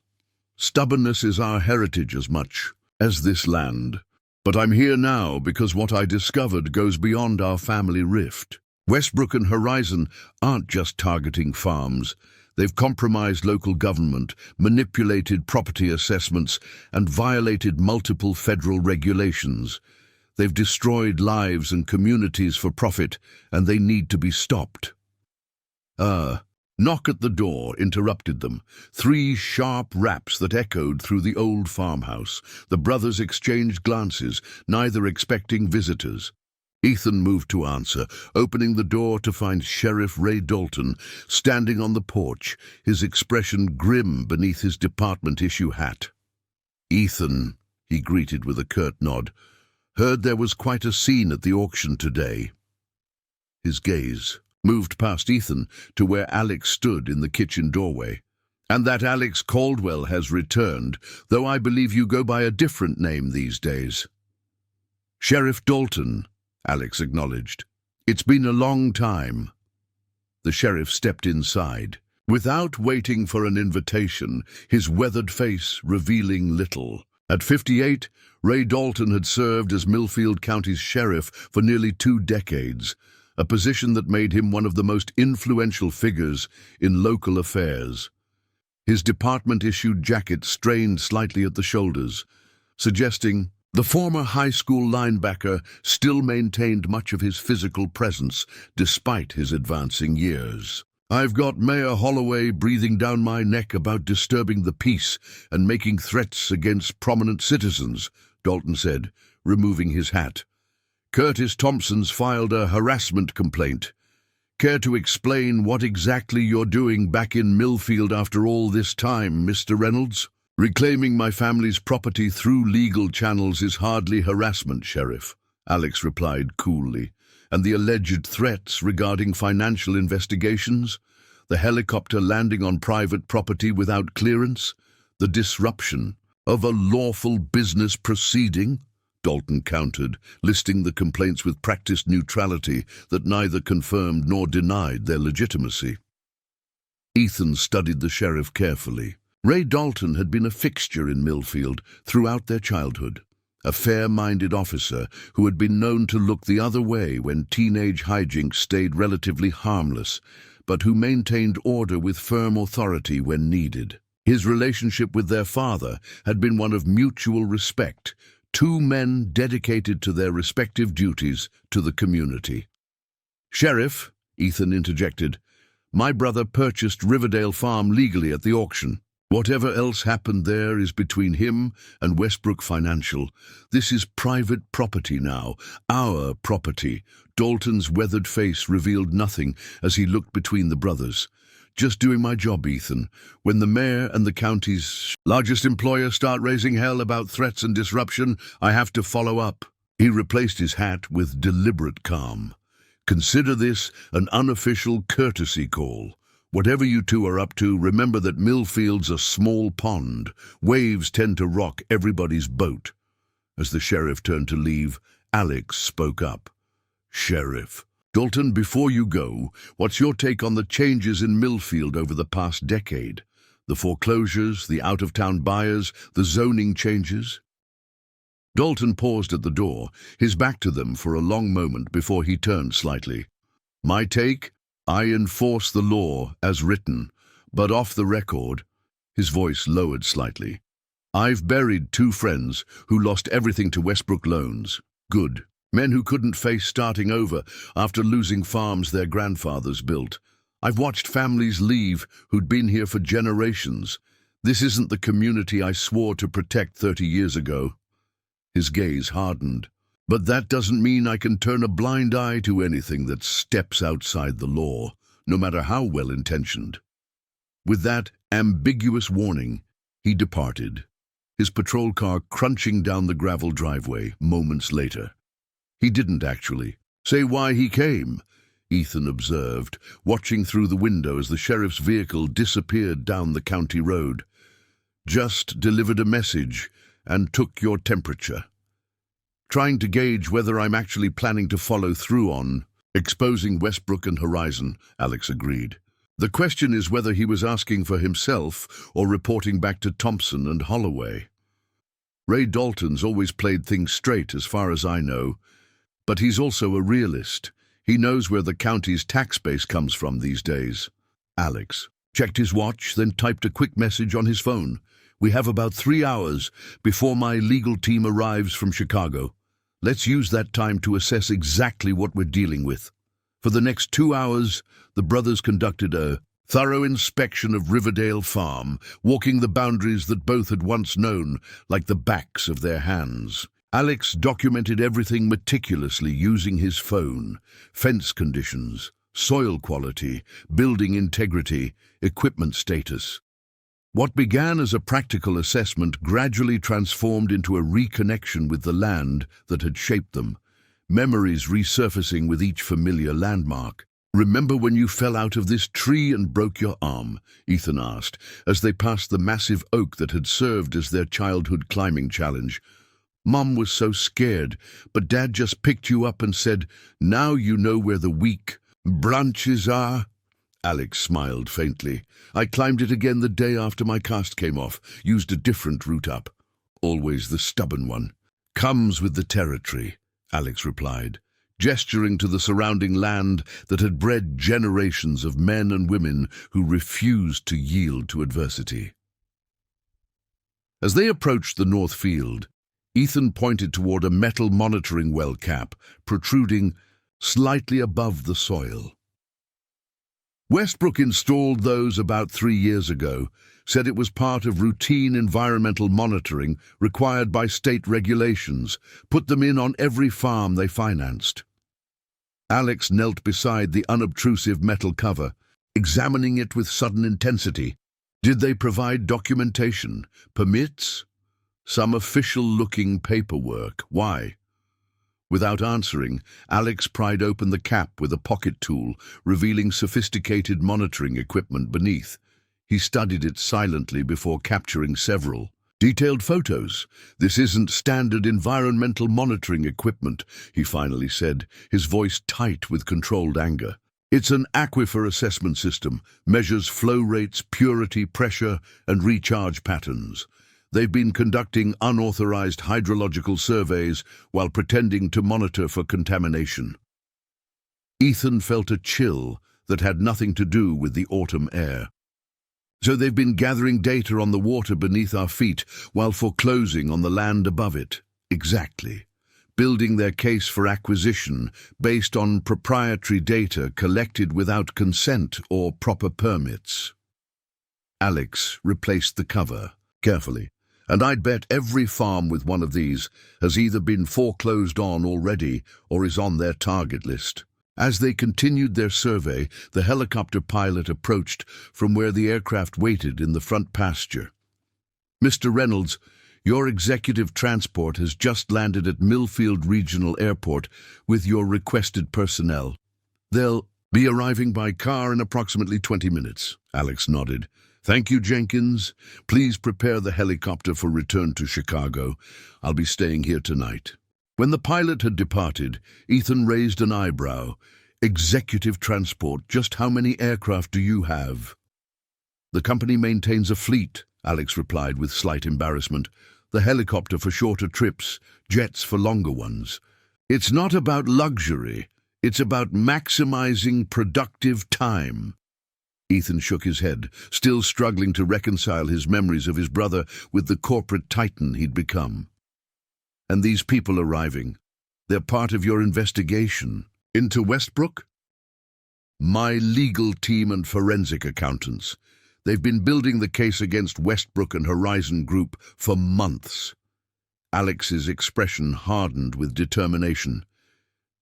Stubbornness is our heritage as much as this land. But I'm here now because what I discovered goes beyond our family rift. Westbrook and Horizon aren't just targeting farms. They've compromised local government, manipulated property assessments, and violated multiple federal regulations. They've destroyed lives and communities for profit, and they need to be stopped. Knock at the door interrupted them. 3 sharp raps that echoed through the old farmhouse. The brothers exchanged glances, neither expecting visitors. Ethan moved to answer, opening the door to find Sheriff Ray Dalton standing on the porch, his expression grim beneath his department-issue hat. Ethan, he greeted with a curt nod, heard there was quite a scene at the auction today. His gaze moved past Ethan to where Alex stood in the kitchen doorway. And that Alex Caldwell has returned, though I believe you go by a different name these days. Sheriff Dalton, Alex acknowledged. It's been a long time. The sheriff stepped inside, without waiting for an invitation, his weathered face revealing little. At 58, Ray Dalton had served as Millfield County's sheriff for nearly 2 decades, a position that made him one of the most influential figures in local affairs. His department-issued jacket strained slightly at the shoulders, suggesting the former high school linebacker still maintained much of his physical presence despite his advancing years. I've got Mayor Holloway breathing down my neck about disturbing the peace and making threats against prominent citizens, Dalton said, removing his hat. Curtis Thompson's filed a harassment complaint. Care to explain what exactly you're doing back in Millfield after all this time, Mr. Reynolds? Reclaiming my family's property through legal channels is hardly harassment, Sheriff, Alex replied coolly. And the alleged threats regarding financial investigations? The helicopter landing on private property without clearance? The disruption of a lawful business proceeding? Dalton countered, listing the complaints with practiced neutrality that neither confirmed nor denied their legitimacy. Ethan studied the sheriff carefully. Ray Dalton had been a fixture in Millfield throughout their childhood, a fair-minded officer who had been known to look the other way when teenage hijinks stayed relatively harmless, but who maintained order with firm authority when needed. His relationship with their father had been one of mutual respect, 2 men dedicated to their respective duties to the community. Sheriff, Ethan interjected, my brother purchased Riverdale Farm legally at the auction. Whatever else happened there is between him and Westbrook Financial. This is private property now, our property. Dalton's weathered face revealed nothing as he looked between the brothers. Just doing my job, Ethan. When the mayor and the county's largest employer start raising hell about threats and disruption, I have to follow up. He replaced his hat with deliberate calm. Consider this an unofficial courtesy call. Whatever you 2 are up to, remember that Millfield's a small pond. Waves tend to rock everybody's boat. As the sheriff turned to leave, Alex spoke up. Sheriff, Dalton, before you go, what's your take on the changes in Millfield over the past decade? The foreclosures, the out-of-town buyers, the zoning changes? Dalton paused at the door, his back to them for a long moment before he turned slightly. My take? I enforce the law as written, but off the record. His voice lowered slightly. I've buried 2 friends who lost everything to Westbrook loans. Good. Men who couldn't face starting over after losing farms their grandfathers built. I've watched families leave who'd been here for generations. This isn't the community I swore to protect 30 years ago. His gaze hardened. But that doesn't mean I can turn a blind eye to anything that steps outside the law, no matter how well-intentioned. With that ambiguous warning, he departed, his patrol car crunching down the gravel driveway moments later. He didn't actually say why he came, Ethan observed, watching through the window as the sheriff's vehicle disappeared down the county road. Just delivered a message and took your temperature. Trying to gauge whether I'm actually planning to follow through on exposing Westbrook and Horizon, Alex agreed. The question is whether he was asking for himself or reporting back to Thompson and Holloway. Ray Dalton's always played things straight as far as I know, but he's also a realist. He knows where the county's tax base comes from these days. Alex checked his watch, then typed a quick message on his phone. We have about 3 hours before my legal team arrives from Chicago. Let's use that time to assess exactly what we're dealing with. For the next 2 hours, the brothers conducted a thorough inspection of Riverdale Farm, walking the boundaries that both had once known like the backs of their hands. Alex documented everything meticulously using his phone: fence conditions, soil quality, building integrity, equipment status. What began as a practical assessment gradually transformed into a reconnection with the land that had shaped them, memories resurfacing with each familiar landmark. Remember when you fell out of this tree and broke your arm? Ethan asked, as they passed the massive oak that had served as their childhood climbing challenge. Mom was so scared, but Dad just picked you up and said, now you know where the weak branches are. Alex smiled faintly. I climbed it again the day after my cast came off, used a different route up. Always the stubborn one. Comes with the territory, Alex replied, gesturing to the surrounding land that had bred generations of men and women who refused to yield to adversity. As they approached the north field, Ethan pointed toward a metal monitoring well cap protruding slightly above the soil. Westbrook installed those about 3 years ago, said it was part of routine environmental monitoring required by state regulations, put them in on every farm they financed. Alex knelt beside the unobtrusive metal cover, examining it with sudden intensity. Did they provide documentation, permits? Some official-looking paperwork. Why? Without answering, Alex pried open the cap with a pocket tool, revealing sophisticated monitoring equipment beneath. He studied it silently before capturing several detailed photos. This isn't standard environmental monitoring equipment, he finally said, his voice tight with controlled anger. It's an aquifer assessment system, measures flow rates, purity, pressure, and recharge patterns. They've been conducting unauthorized hydrological surveys while pretending to monitor for contamination. Ethan felt a chill that had nothing to do with the autumn air. So they've been gathering data on the water beneath our feet while foreclosing on the land above it. Exactly. Building their case for acquisition based on proprietary data collected without consent or proper permits. Alex replaced the cover carefully. And I'd bet every farm with one of these has either been foreclosed on already or is on their target list. As they continued their survey, the helicopter pilot approached from where the aircraft waited in the front pasture. Mr. Reynolds, your executive transport has just landed at Millfield Regional Airport with your requested personnel. They'll be arriving by car in approximately 20 minutes, Alex nodded. Thank you, Jenkins. Please prepare the helicopter for return to Chicago. I'll be staying here tonight. When the pilot had departed, Ethan raised an eyebrow. Executive transport. Just how many aircraft do you have? The company maintains a fleet, Alex replied with slight embarrassment. The helicopter for shorter trips, jets for longer ones. It's not about luxury. It's about maximizing productive time. Ethan shook his head, still struggling to reconcile his memories of his brother with the corporate titan he'd become. And these people arriving, they're part of your investigation. Into Westbrook? My legal team and forensic accountants. They've been building the case against Westbrook and Horizon Group for months. Alex's expression hardened with determination.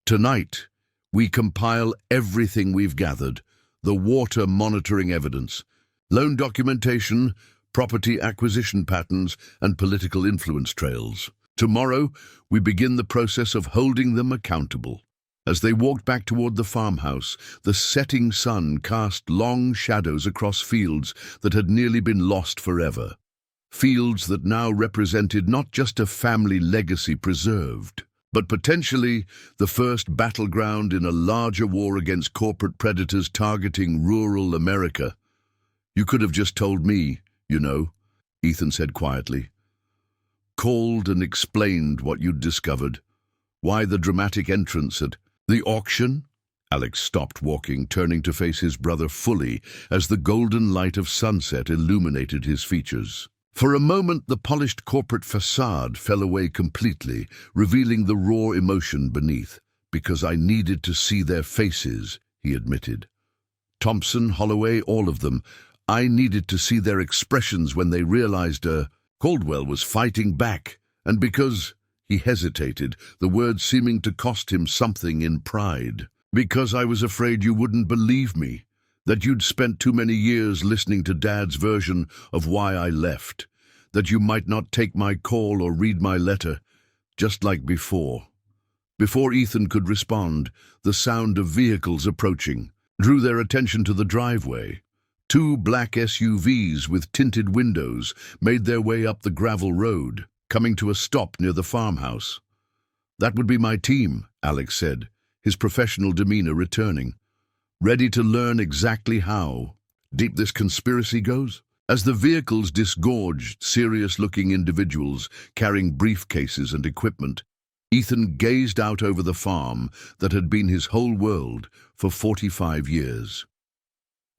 Tonight, we compile everything we've gathered, the water monitoring evidence, loan documentation, property acquisition patterns, and political influence trails. Tomorrow, we begin the process of holding them accountable. As they walked back toward the farmhouse, the setting sun cast long shadows across fields that had nearly been lost forever. Fields that now represented not just a family legacy preserved, but potentially the first battleground in a larger war against corporate predators targeting rural America. You could have just told me, you know, Ethan said quietly. Called and explained what you'd discovered. Why the dramatic entrance at the auction? Alex stopped walking, turning to face his brother fully as the golden light of sunset illuminated his features. For a moment, the polished corporate facade fell away completely, revealing the raw emotion beneath. Because I needed to see their faces, he admitted. Thompson, Holloway, all of them. I needed to see their expressions when they realized Caldwell was fighting back, and because he hesitated, the words seeming to cost him something in pride. Because I was afraid you wouldn't believe me, that you'd spent too many years listening to Dad's version of why I left, that you might not take my call or read my letter, just like before. Before Ethan could respond, the sound of vehicles approaching drew their attention to the driveway. Two black SUVs with tinted windows made their way up the gravel road, coming to a stop near the farmhouse. That would be my team, Alex said, his professional demeanor returning. Ready to learn exactly how deep this conspiracy goes? As the vehicles disgorged serious-looking individuals carrying briefcases and equipment, Ethan gazed out over the farm that had been his whole world for 45 years.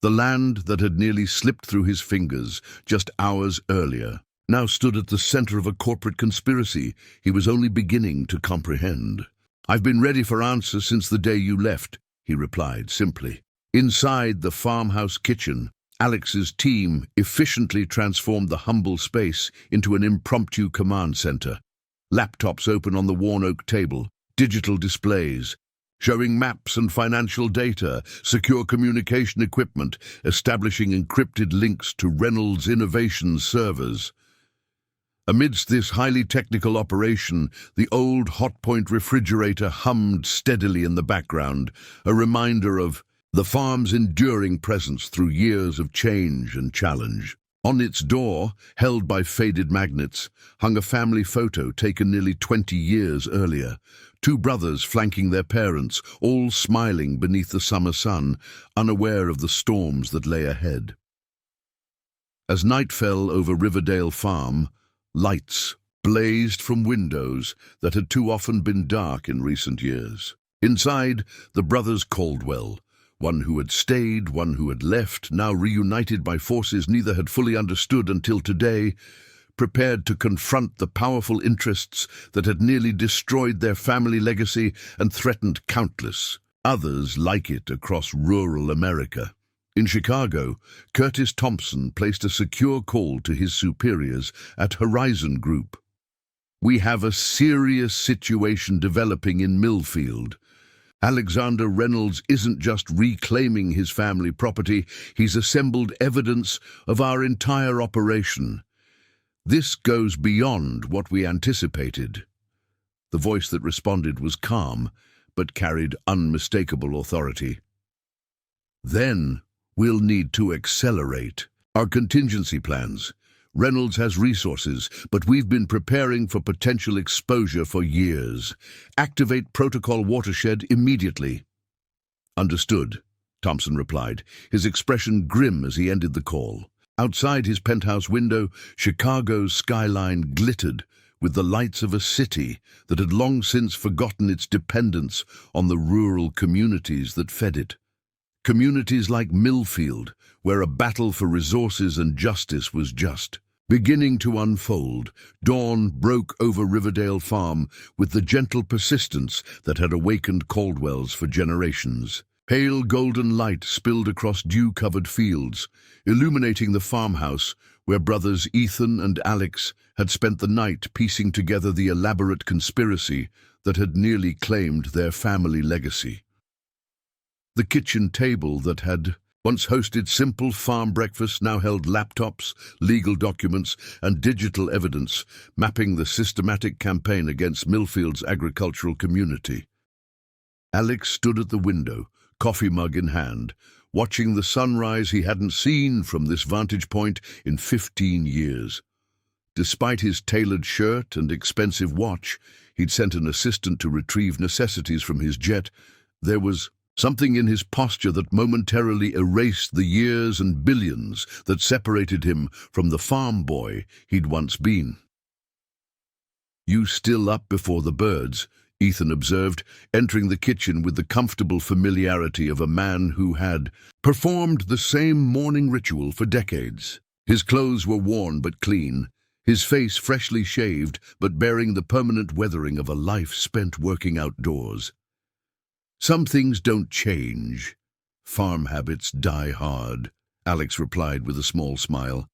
The land that had nearly slipped through his fingers just hours earlier now stood at the center of a corporate conspiracy he was only beginning to comprehend. I've been ready for answers since the day you left, he replied simply. Inside the farmhouse kitchen, Alex's team efficiently transformed the humble space into an impromptu command center. Laptops open on the worn oak table, digital displays, showing maps and financial data, secure communication equipment, establishing encrypted links to Reynolds Innovations servers. Amidst this highly technical operation, the old hotpoint refrigerator hummed steadily in the background, a reminder of the farm's enduring presence through years of change and challenge. On its door, held by faded magnets, hung a family photo taken nearly 20 years earlier. Two brothers flanking their parents, all smiling beneath the summer sun, unaware of the storms that lay ahead. As night fell over Riverdale Farm, lights blazed from windows that had too often been dark in recent years. Inside, the brothers Caldwell, one who had stayed, one who had left, now reunited by forces neither had fully understood until today, prepared to confront the powerful interests that had nearly destroyed their family legacy and threatened countless others like it across rural America. In Chicago, Curtis Thompson placed a secure call to his superiors at Horizon Group. We have a serious situation developing in Millfield. Alexander Reynolds isn't just reclaiming his family property, he's assembled evidence of our entire operation. This goes beyond what we anticipated. The voice that responded was calm, but carried unmistakable authority. Then we'll need to accelerate our contingency plans. Reynolds has resources, but we've been preparing for potential exposure for years. Activate Protocol Watershed immediately. Understood, Thompson replied, his expression grim as he ended the call. Outside his penthouse window, Chicago's skyline glittered with the lights of a city that had long since forgotten its dependence on the rural communities that fed it. Communities like Millfield, where a battle for resources and justice was just beginning to unfold. Dawn broke over Riverdale Farm with the gentle persistence that had awakened Caldwells for generations. Pale golden light spilled across dew-covered fields, illuminating the farmhouse where brothers Ethan and Alex had spent the night piecing together the elaborate conspiracy that had nearly claimed their family legacy. The kitchen table that had once hosted simple farm breakfasts now held laptops, legal documents, and digital evidence mapping the systematic campaign against Millfield's agricultural community. Alex stood at the window, coffee mug in hand, watching the sunrise he hadn't seen from this vantage point in 15 years. Despite his tailored shirt and expensive watch, he'd sent an assistant to retrieve necessities from his jet. There was something in his posture that momentarily erased the years and billions that separated him from the farm boy he'd once been. "You still up before the birds?" Ethan observed, entering the kitchen with the comfortable familiarity of a man who had performed the same morning ritual for decades. His clothes were worn but clean, his face freshly shaved but bearing the permanent weathering of a life spent working outdoors. "Some things don't change. Farm habits die hard," Alex replied with a small smile.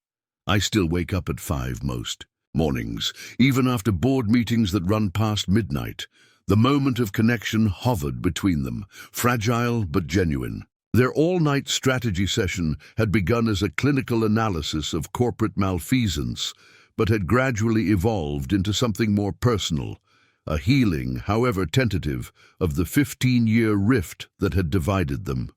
"I still wake up at 5 most mornings, even after board meetings that run past midnight." The moment of connection hovered between them, fragile but genuine. Their all-night strategy session had begun as a clinical analysis of corporate malfeasance, but had gradually evolved into something more personal, a healing, however tentative, of the 15-year rift that had divided them.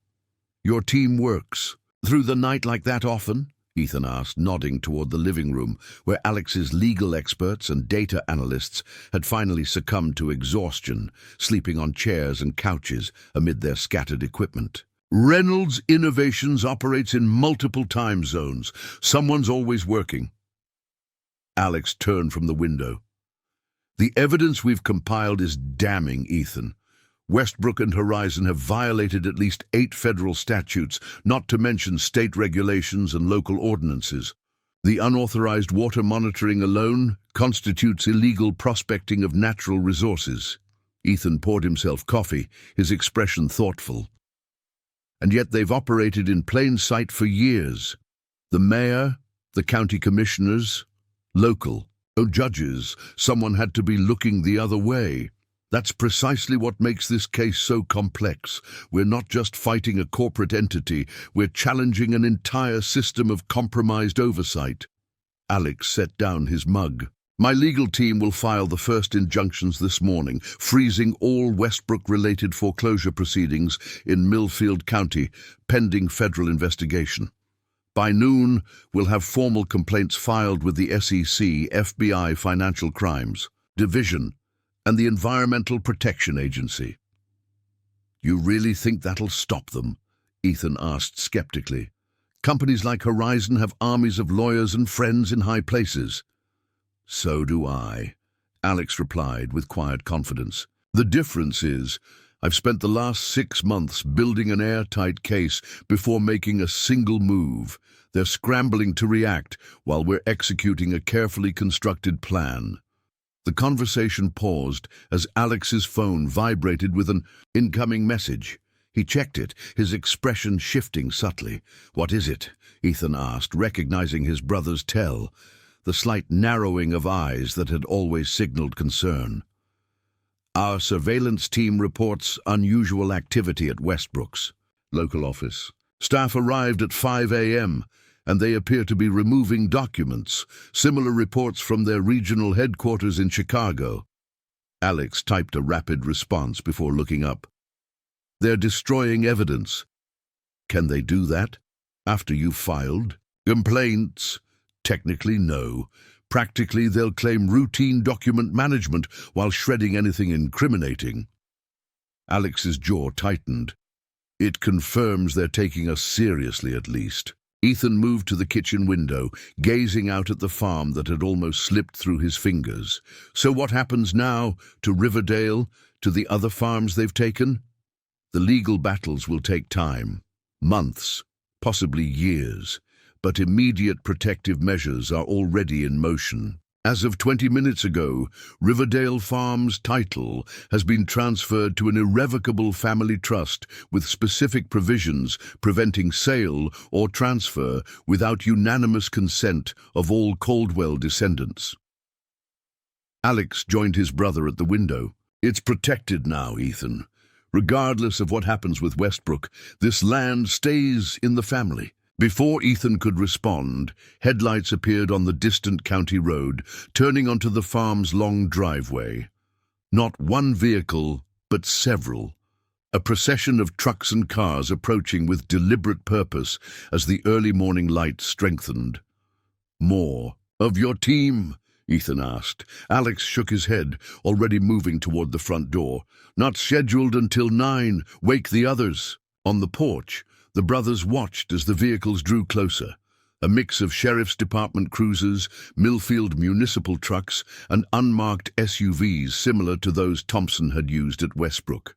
"Your team works through the night like that often?" Ethan asked, nodding toward the living room, where Alex's legal experts and data analysts had finally succumbed to exhaustion, sleeping on chairs and couches amid their scattered equipment. "Reynolds Innovations operates in multiple time zones. Someone's always working." Alex turned from the window. "The evidence we've compiled is damning, Ethan. Westbrook and Horizon have violated at least 8 federal statutes, not to mention state regulations and local ordinances. The unauthorized water monitoring alone constitutes illegal prospecting of natural resources." Ethan poured himself coffee, his expression thoughtful. "And yet they've operated in plain sight for years. The mayor, the county commissioners, local, no judges. Someone had to be looking the other way. That's precisely what makes this case so complex. We're not just fighting a corporate entity, we're challenging an entire system of compromised oversight." Alex set down his mug. "My legal team will file the first injunctions this morning, freezing all Westbrook-related foreclosure proceedings in Millfield County, pending federal investigation. By noon, we'll have formal complaints filed with the SEC, FBI Financial Crimes Division, and the Environmental Protection Agency." "You really think that'll stop them?" Ethan asked skeptically. "Companies like Horizon have armies of lawyers and friends in high places." "So do I," Alex replied with quiet confidence. "The difference is, I've spent the last 6 months building an airtight case before making a single move. They're scrambling to react while we're executing a carefully constructed plan." The conversation paused as Alex's phone vibrated with an incoming message. He checked it, his expression shifting subtly. "What is it?" Ethan asked, recognizing his brother's tell, the slight narrowing of eyes that had always signaled concern. "Our surveillance team reports unusual activity at Westbrook's local office. Staff arrived at 5 a.m., and they appear to be removing documents, similar reports from their regional headquarters in Chicago." Alex typed a rapid response before looking up. "They're destroying evidence." "Can they do that after you've filed complaints?" "Technically, no. Practically, they'll claim routine document management while shredding anything incriminating." Alex's jaw tightened. It confirms they're taking us seriously, at least. Ethan moved to the kitchen window, gazing out at the farm that had almost slipped through his fingers. So what happens now to Riverdale, to the other farms they've taken? The legal battles will take time, months, possibly years, but immediate protective measures are already in motion. As of 20 minutes ago, Riverdale Farm's title has been transferred to an irrevocable family trust with specific provisions preventing sale or transfer without unanimous consent of all Caldwell descendants. Alex joined his brother at the window. It's protected now, Ethan. Regardless of what happens with Westbrook, this land stays in the family. Before Ethan could respond, headlights appeared on the distant county road, turning onto the farm's long driveway. Not one vehicle, but several. A procession of trucks and cars approaching with deliberate purpose as the early morning light strengthened. "More of your team?" Ethan asked. Alex shook his head, already moving toward the front door. "Not scheduled until 9. Wake the others." On the porch, the brothers watched as the vehicles drew closer. A mix of sheriff's department cruisers, Millfield municipal trucks, and unmarked SUVs similar to those Thompson had used at Westbrook.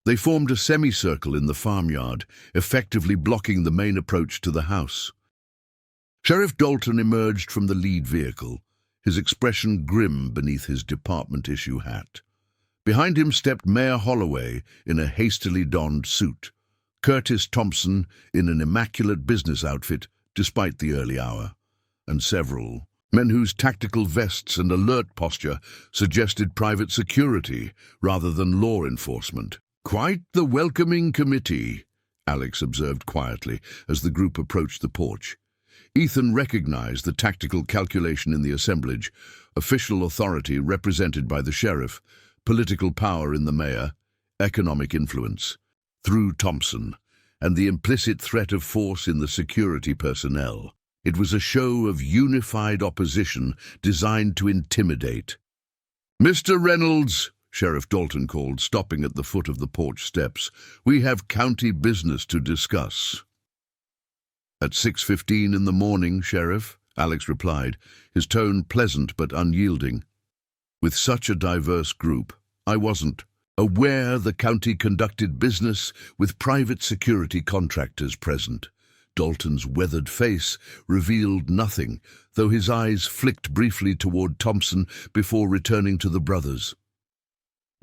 They formed a semicircle in the farmyard, effectively blocking the main approach to the house. Sheriff Dalton emerged from the lead vehicle, his expression grim beneath his department-issue hat. Behind him stepped Mayor Holloway in a hastily donned suit. Curtis Thompson in an immaculate business outfit despite the early hour, and several men whose tactical vests and alert posture suggested private security rather than law enforcement. "Quite the welcoming committee," Alex observed quietly as the group approached the porch. Ethan recognized the tactical calculation in the assemblage, official authority represented by the sheriff, political power in the mayor, economic influence through Thompson, and the implicit threat of force in the security personnel. It was a show of unified opposition designed to intimidate. "Mr. Reynolds," Sheriff Dalton called, stopping at the foot of the porch steps, "we have county business to discuss." "At 6:15 in the morning, Sheriff," Alex replied, his tone pleasant but unyielding. "With such a diverse group, I wasn't aware the county conducted business with private security contractors present." Dalton's weathered face revealed nothing, though his eyes flicked briefly toward Thompson before returning to the brothers.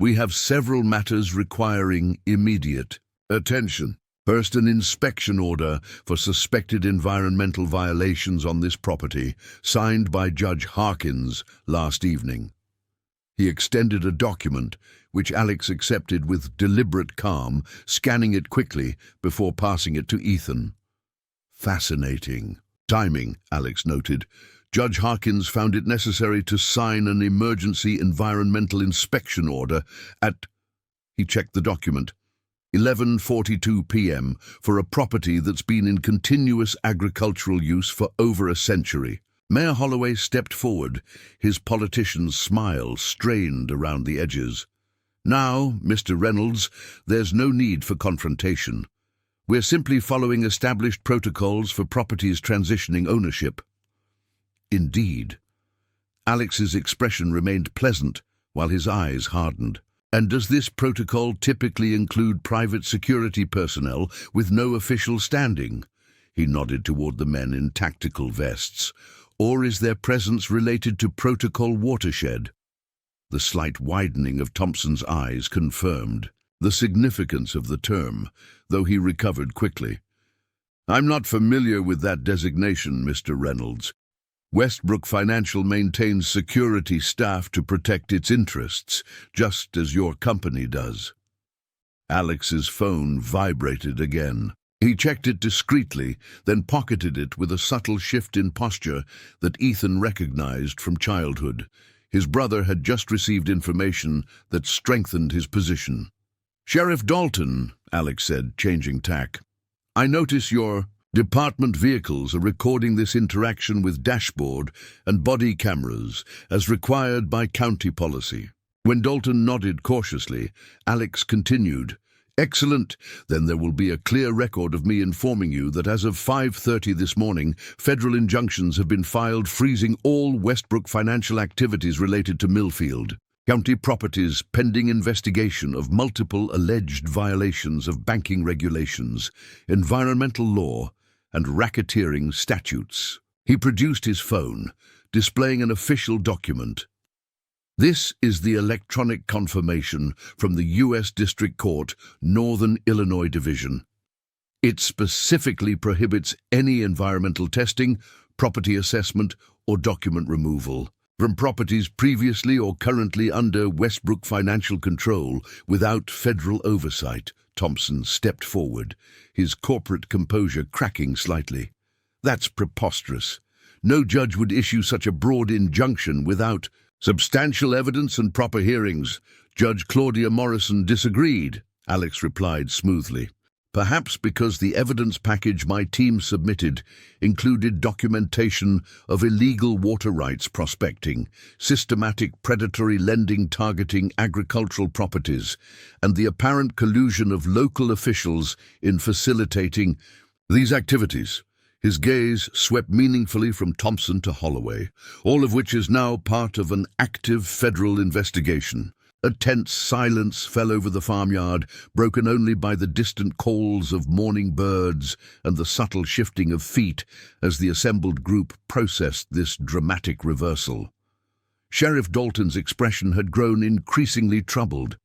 "We have several matters requiring immediate attention. First, an inspection order for suspected environmental violations on this property, signed by Judge Harkins last evening." He extended a document, which Alex accepted with deliberate calm, scanning it quickly before passing it to Ethan. "Fascinating timing," Alex noted. "Judge Harkins found it necessary to sign an emergency environmental inspection order at," he checked the document, 11:42 p.m. for a property that's been in continuous agricultural use for over a century. Mayor Holloway stepped forward, his politician's smile strained around the edges. "Now, Mr. Reynolds, there's no need for confrontation. We're simply following established protocols for properties transitioning ownership." Indeed. Alex's expression remained pleasant while his eyes hardened. "And does this protocol typically include private security personnel with no official standing?" He nodded toward the men in tactical vests. "Or is their presence related to protocol watershed?" The slight widening of Thompson's eyes confirmed the significance of the term, though he recovered quickly. "I'm not familiar with that designation, Mr. Reynolds. Westbrook Financial maintains security staff to protect its interests, just as your company does." Alex's phone vibrated again. He checked it discreetly, then pocketed it with a subtle shift in posture that Ethan recognized from childhood. His brother had just received information that strengthened his position. "Sheriff Dalton," Alex said, changing tack, "I notice your department vehicles are recording this interaction with dashboard and body cameras as required by county policy." When Dalton nodded cautiously, Alex continued, Excellent. Then there will be a clear record of me informing you that as of 5:30 this morning, federal injunctions have been filed freezing all Westbrook financial activities related to Millfield. County properties pending investigation of multiple alleged violations of banking regulations, environmental law, and racketeering statutes. He produced his phone, displaying an official document. This is the electronic confirmation from the U.S. District Court, Northern Illinois Division. It specifically prohibits any environmental testing, property assessment, or document removal from properties previously or currently under Westbrook financial control without federal oversight. Thompson stepped forward, his corporate composure cracking slightly. That's preposterous. No judge would issue such a broad injunction without substantial evidence and proper hearings. Judge Claudia Morrison disagreed, Alex replied smoothly. Perhaps because the evidence package my team submitted included documentation of illegal water rights prospecting, systematic predatory lending targeting agricultural properties, and the apparent collusion of local officials in facilitating these activities. His gaze swept meaningfully from Thompson to Holloway, all of which is now part of an active federal investigation. A tense silence fell over the farmyard, broken only by the distant calls of morning birds and the subtle shifting of feet as the assembled group processed this dramatic reversal. Sheriff Dalton's expression had grown increasingly troubled,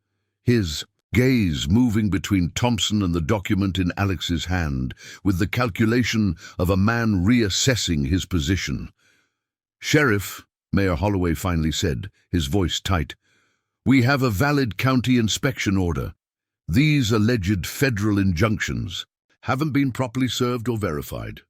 his gaze moving between Thompson and the document in Alex's hand, with the calculation of a man reassessing his position. "Sheriff," Mayor Holloway finally said, his voice tight, "we have a valid county inspection order. These alleged federal injunctions haven't been properly served or verified."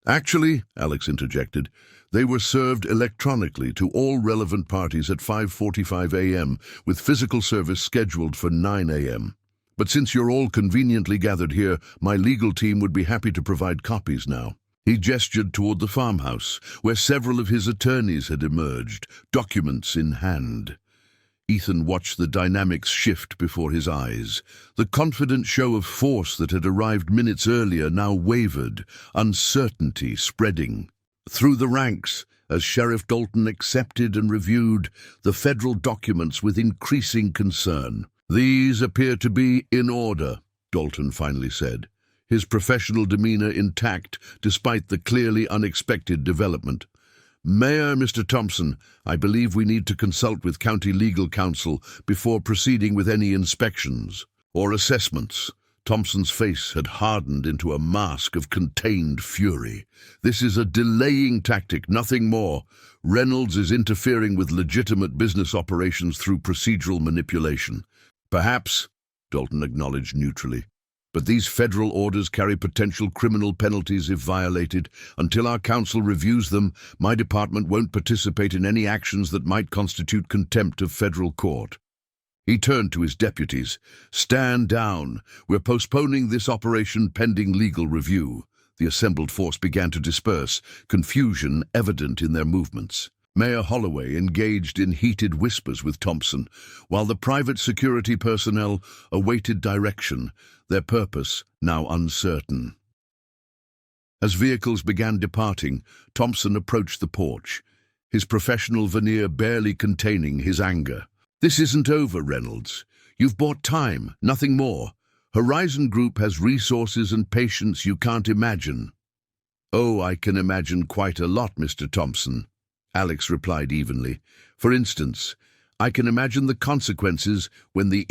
"Actually," Alex interjected, "they were served electronically to all relevant parties at 5:45 a.m., with physical service scheduled for 9 a.m. But since you're all conveniently gathered here, my legal team would be happy to provide copies now." He gestured toward the farmhouse, where several of his attorneys had emerged, documents in hand. Ethan watched the dynamics shift before his eyes. The confident show of force that had arrived minutes earlier now wavered, uncertainty spreading through the ranks as Sheriff Dalton accepted and reviewed the federal documents with increasing concern. "These appear to be in order," Dalton finally said, his professional demeanor intact despite the clearly unexpected development. "Mayor, Mr. Thompson, I believe we need to consult with county legal counsel before proceeding with any inspections or assessments." Thompson's face had hardened into a mask of contained fury. "This is a delaying tactic, nothing more. Reynolds is interfering with legitimate business operations through procedural manipulation." "Perhaps," Dalton acknowledged neutrally, "but these federal orders carry potential criminal penalties if violated. Until our counsel reviews them, my department won't participate in any actions that might constitute contempt of federal court." He turned to his deputies. "Stand down. We're postponing this operation pending legal review." The assembled force began to disperse, confusion evident in their movements. Mayor Holloway engaged in heated whispers with Thompson, while the private security personnel awaited direction, their purpose now uncertain. As vehicles began departing, Thompson approached the porch, his professional veneer barely containing his anger. "This isn't over, Reynolds. You've bought time, nothing more. Horizon Group has resources and patience you can't imagine." "Oh, I can imagine quite a lot, Mr. Thompson," Alex replied evenly. "For instance, I can imagine the consequences when the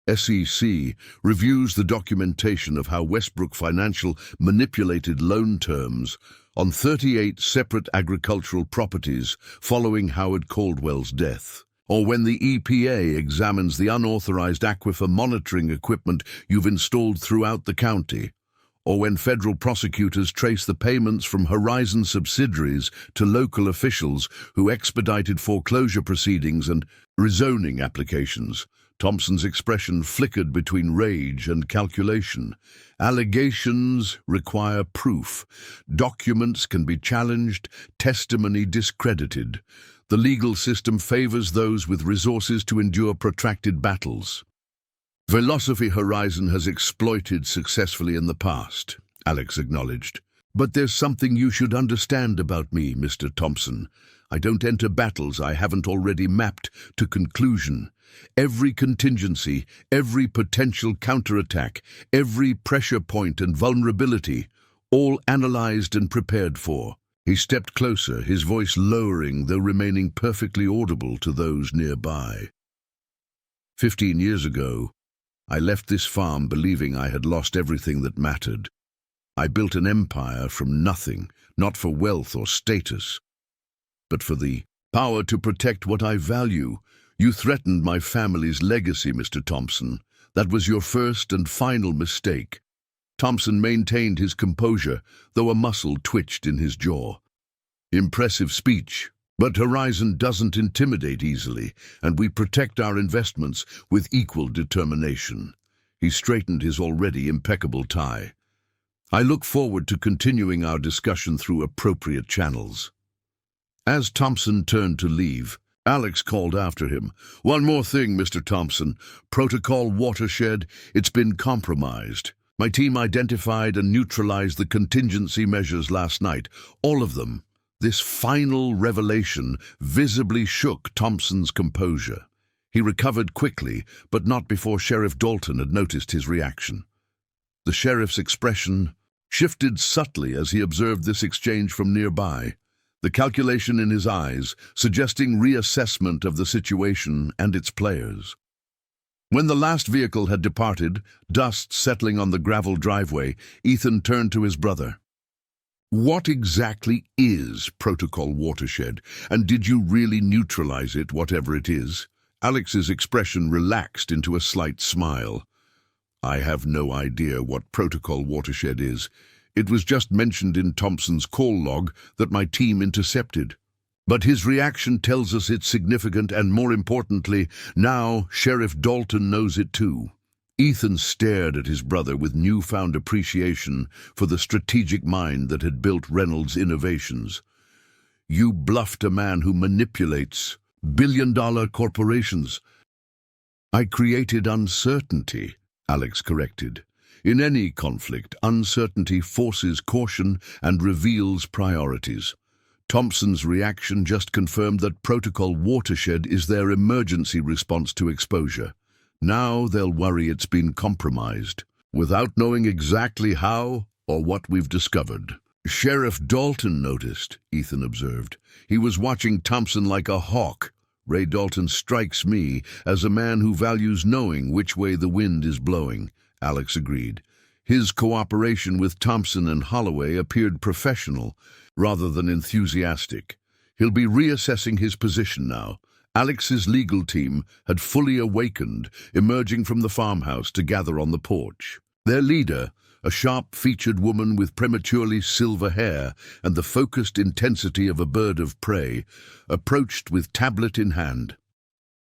SEC reviews the documentation of how Westbrook Financial manipulated loan terms on 38 separate agricultural properties following Howard Caldwell's death. Or when the EPA examines the unauthorized aquifer monitoring equipment you've installed throughout the county. Or when federal prosecutors trace the payments from Horizon subsidiaries to local officials who expedited foreclosure proceedings and rezoning applications. Thompson's expression flickered between rage and calculation. Allegations require proof. Documents can be challenged, testimony discredited. The legal system favors those with resources to endure protracted battles. Philosophy Horizon has exploited successfully in the past, Alex acknowledged. But there's something you should understand about me, Mr. Thompson. I don't enter battles I haven't already mapped to conclusion. Every contingency, every potential counterattack, every pressure point and vulnerability, all analyzed and prepared for. He stepped closer, his voice lowering though remaining perfectly audible to those nearby. 15 years ago, I left this farm believing I had lost everything that mattered. I built an empire from nothing, not for wealth or status, but for the power to protect what I value. You threatened my family's legacy, Mr. Thompson. That was your first and final mistake. Thompson maintained his composure, though a muscle twitched in his jaw. Impressive speech, but Horizon doesn't intimidate easily, and we protect our investments with equal determination. He straightened his already impeccable tie. I look forward to continuing our discussion through appropriate channels. As Thompson turned to leave, Alex called after him. One more thing, Mr. Thompson. Protocol Watershed, it's been compromised. My team identified and neutralized the contingency measures last night, all of them. This final revelation visibly shook Thompson's composure. He recovered quickly, but not before Sheriff Dalton had noticed his reaction. The sheriff's expression shifted subtly as he observed this exchange from nearby, the calculation in his eyes suggesting reassessment of the situation and its players. When the last vehicle had departed, dust settling on the gravel driveway, Ethan turned to his brother. What exactly is Protocol Watershed, and did you really neutralize it, whatever it is? Alex's expression relaxed into a slight smile. I have no idea what Protocol Watershed is. It was just mentioned in Thompson's call log that my team intercepted. But his reaction tells us it's significant, and more importantly, now Sheriff Dalton knows it too. Ethan stared at his brother with newfound appreciation for the strategic mind that had built Reynolds Innovations. You bluffed a man who manipulates billion-dollar corporations. I created uncertainty, Alex corrected. In any conflict, uncertainty forces caution and reveals priorities. Thompson's reaction just confirmed that Protocol Watershed is their emergency response to exposure. Now they'll worry it's been compromised, without knowing exactly how or what we've discovered. Sheriff Dalton noticed, Ethan observed. He was watching Thompson like a hawk. Ray Dalton strikes me as a man who values knowing which way the wind is blowing, Alex agreed. His cooperation with Thompson and Holloway appeared professional rather than enthusiastic. He'll be reassessing his position now. Alex's legal team had fully awakened, emerging from the farmhouse to gather on the porch. Their leader, a sharp-featured woman with prematurely silver hair and the focused intensity of a bird of prey, approached with tablet in hand.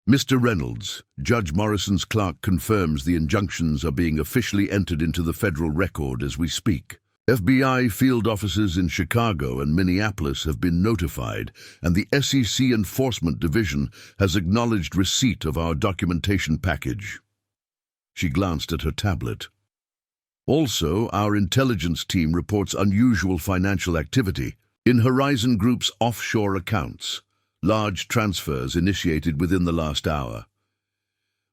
Mr. Reynolds, Judge Morrison's clerk, confirms the injunctions are being officially entered into the federal record as we speak. FBI field officers in Chicago and Minneapolis have been notified, and the SEC Enforcement Division has acknowledged receipt of our documentation package. She glanced at her tablet. Also, our intelligence team reports unusual financial activity in Horizon Group's offshore accounts. Large transfers initiated within the last hour.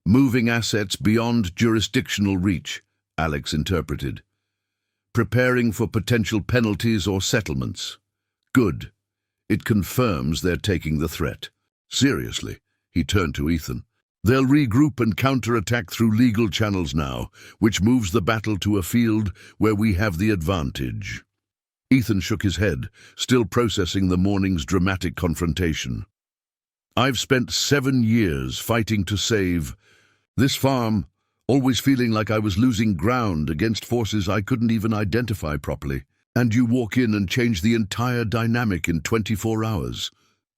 Moving assets beyond jurisdictional reach, Alex interpreted. Preparing for potential penalties or settlements. Good. It confirms they're taking the threat seriously. He turned to Ethan. They'll regroup and counterattack through legal channels now, which moves the battle to a field where we have the advantage. Ethan shook his head, still processing the morning's dramatic confrontation. I've spent 7 years fighting to save this farm, always feeling like I was losing ground against forces I couldn't even identify properly. And you walk in and change the entire dynamic in 24 hours.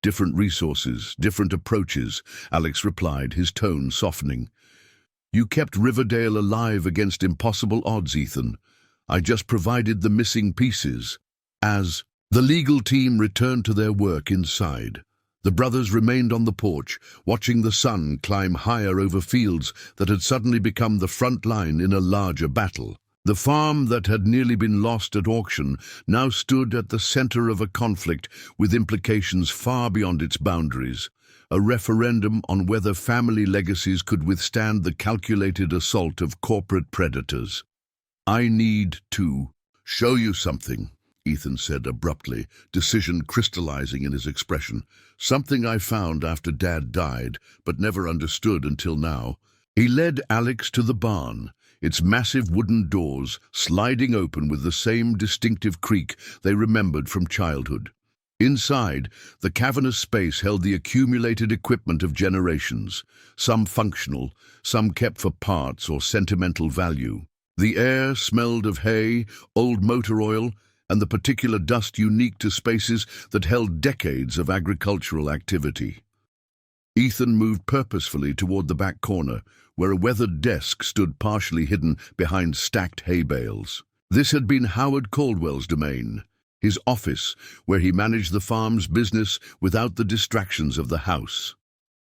Different resources, different approaches, Alex replied, his tone softening. You kept Riverdale alive against impossible odds, Ethan. I just provided the missing pieces. As the legal team returned to their work inside, The brothers remained on the porch, watching the sun climb higher over fields that had suddenly become the front line in a larger battle. The farm that had nearly been lost at auction now stood at the center of a conflict with implications far beyond its boundaries. A referendum on whether family legacies could withstand the calculated assault of corporate predators. "I need to show you something," Ethan said abruptly, decision crystallizing in his expression. "Something I found after Dad died, but never understood until now." He led Alex to the barn, its massive wooden doors sliding open with the same distinctive creak they remembered from childhood. Inside, the cavernous space held the accumulated equipment of generations, some functional, some kept for parts or sentimental value. The air smelled of hay, old motor oil, and the particular dust unique to spaces that held decades of agricultural activity. Ethan moved purposefully toward the back corner, where a weathered desk stood partially hidden behind stacked hay bales. This had been Howard Caldwell's domain, his office, where he managed the farm's business without the distractions of the house.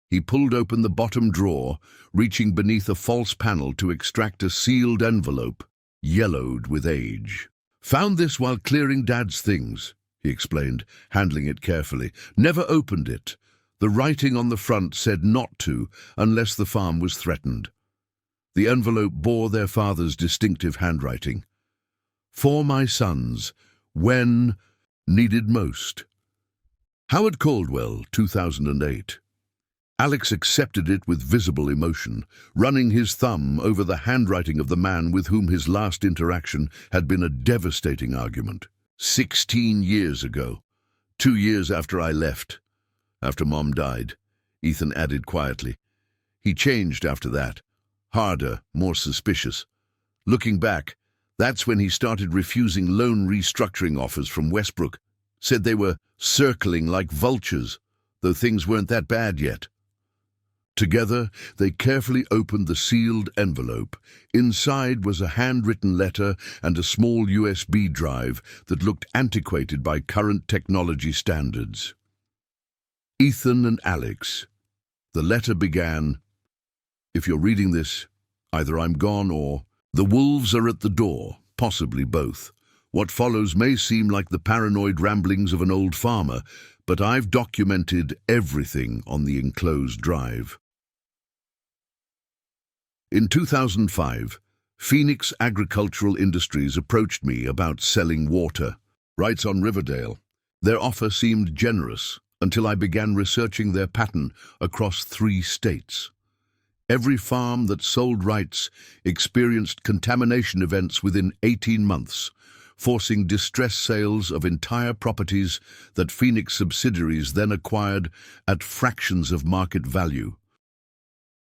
He pulled open the bottom drawer, reaching beneath a false panel to extract a sealed envelope, yellowed with age. "Found this while clearing Dad's things," he explained, handling it carefully. "Never opened it. The writing on the front said not to, unless the farm was threatened." The envelope bore their father's distinctive handwriting. "For my sons, when needed most." Howard Caldwell, 2008. Alex accepted it with visible emotion, running his thumb over the handwriting of the man with whom his last interaction had been a devastating argument. 16 years ago. 2 years after I left. After Mom died, Ethan added quietly. He changed after that. Harder, more suspicious. Looking back, that's when he started refusing loan restructuring offers from Westbrook. Said they were circling like vultures, though things weren't that bad yet. Together, they carefully opened the sealed envelope. Inside was a handwritten letter and a small USB drive that looked antiquated by current technology standards. Ethan and Alex. The letter began, "If you're reading this, either I'm gone or the wolves are at the door, possibly both. What follows may seem like the paranoid ramblings of an old farmer, but I've documented everything on the enclosed drive." In 2005, Phoenix Agricultural Industries approached me about selling water rights on Riverdale. Their offer seemed generous until I began researching their pattern across 3 states. Every farm that sold rights experienced contamination events within 18 months, forcing distress sales of entire properties that Phoenix subsidiaries then acquired at fractions of market value.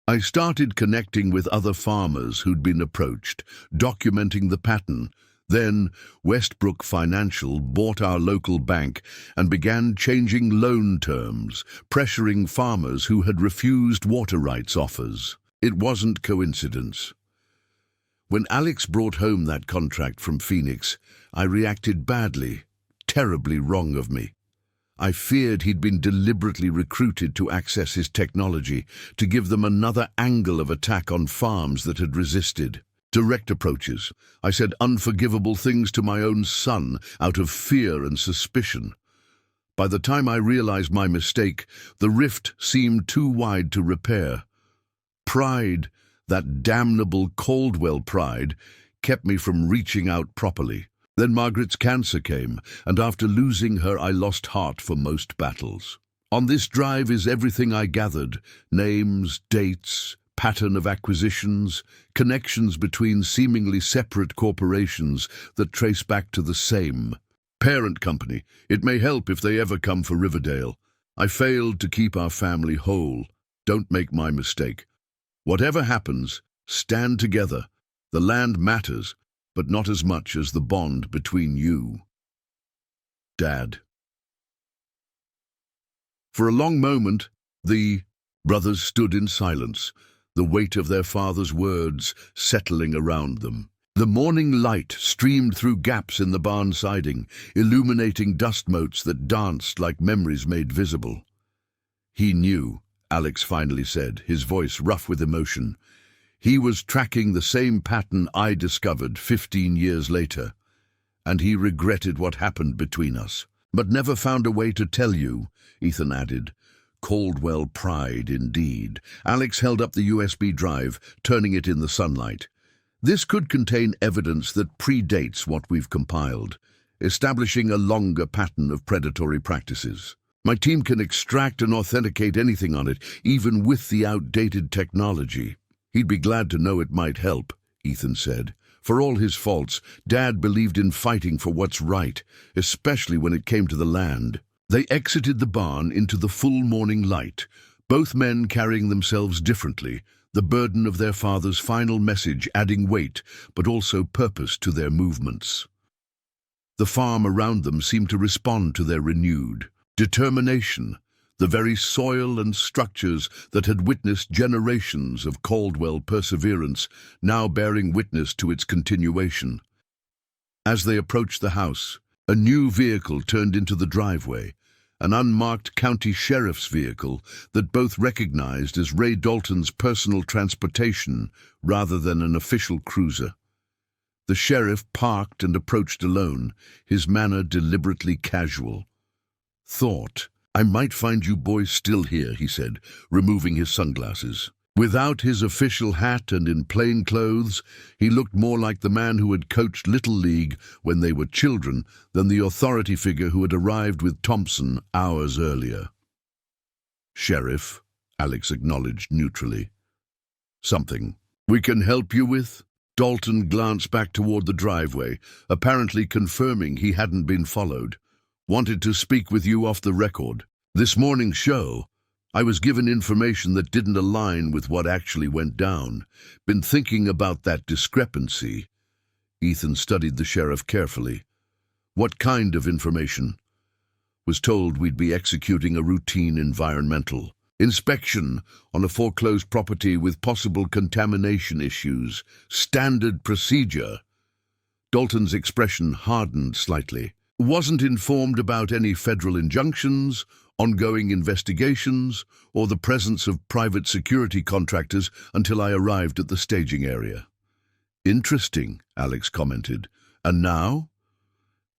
I started connecting with other farmers who'd been approached, documenting the pattern. Then Westbrook Financial bought our local bank and began changing loan terms, pressuring farmers who had refused water rights offers. It wasn't coincidence. When Alex brought home that contract from Phoenix, I reacted badly, terribly wrong of me. I feared he'd been deliberately recruited to access his technology, to give them another angle of attack on farms that had resisted. Direct approaches. I said unforgivable things to my own son out of fear and suspicion. By the time I realized my mistake, the rift seemed too wide to repair. Pride, that damnable Caldwell pride, kept me from reaching out properly. Then Margaret's cancer came, and after losing her, I lost heart for most battles. On this drive is everything I gathered: names, dates, pattern of acquisitions, connections between seemingly separate corporations that trace back to the same parent company. It may help if they ever come for Riverdale. I failed to keep our family whole. Don't make my mistake. Whatever happens, stand together. The land matters, but not as much as the bond between you. Dad. For a long moment, the brothers stood in silence, the weight of their father's words settling around them. The morning light streamed through gaps in the barn siding, illuminating dust motes that danced like memories made visible. He knew, Alex finally said, his voice rough with emotion. He was tracking the same pattern I discovered 15 years later, and he regretted what happened between us. But never found a way to tell you, Ethan added. Caldwell pride, indeed. Alex held up the USB drive, turning it in the sunlight. This could contain evidence that predates what we've compiled, establishing a longer pattern of predatory practices. My team can extract and authenticate anything on it, even with the outdated technology. He'd be glad to know it might help, Ethan said. For all his faults, Dad believed in fighting for what's right, especially when it came to the land. They exited the barn into the full morning light, both men carrying themselves differently, the burden of their father's final message adding weight, but also purpose to their movements. The farm around them seemed to respond to their renewed determination, the very soil and structures that had witnessed generations of Caldwell perseverance, now bearing witness to its continuation. As they approached the house, a new vehicle turned into the driveway, an unmarked county sheriff's vehicle that both recognized as Ray Dalton's personal transportation rather than an official cruiser. The sheriff parked and approached alone, his manner deliberately casual. "Thought I might find you boys still here," he said, removing his sunglasses. Without his official hat and in plain clothes, he looked more like the man who had coached Little League when they were children than the authority figure who had arrived with Thompson hours earlier. "Sheriff," Alex acknowledged neutrally. "Something we can help you with?" Dalton glanced back toward the driveway, apparently confirming he hadn't been followed. "Wanted to speak with you off the record. This morning's show, I was given information that didn't align with what actually went down. Been thinking about that discrepancy." Ethan studied the sheriff carefully. "What kind of information?" "Was told we'd be executing a routine environmental inspection on a foreclosed property with possible contamination issues. Standard procedure." Dalton's expression hardened slightly. "Wasn't informed about any federal injunctions, ongoing investigations, or the presence of private security contractors until I arrived at the staging area." "Interesting," Alex commented. "And now?"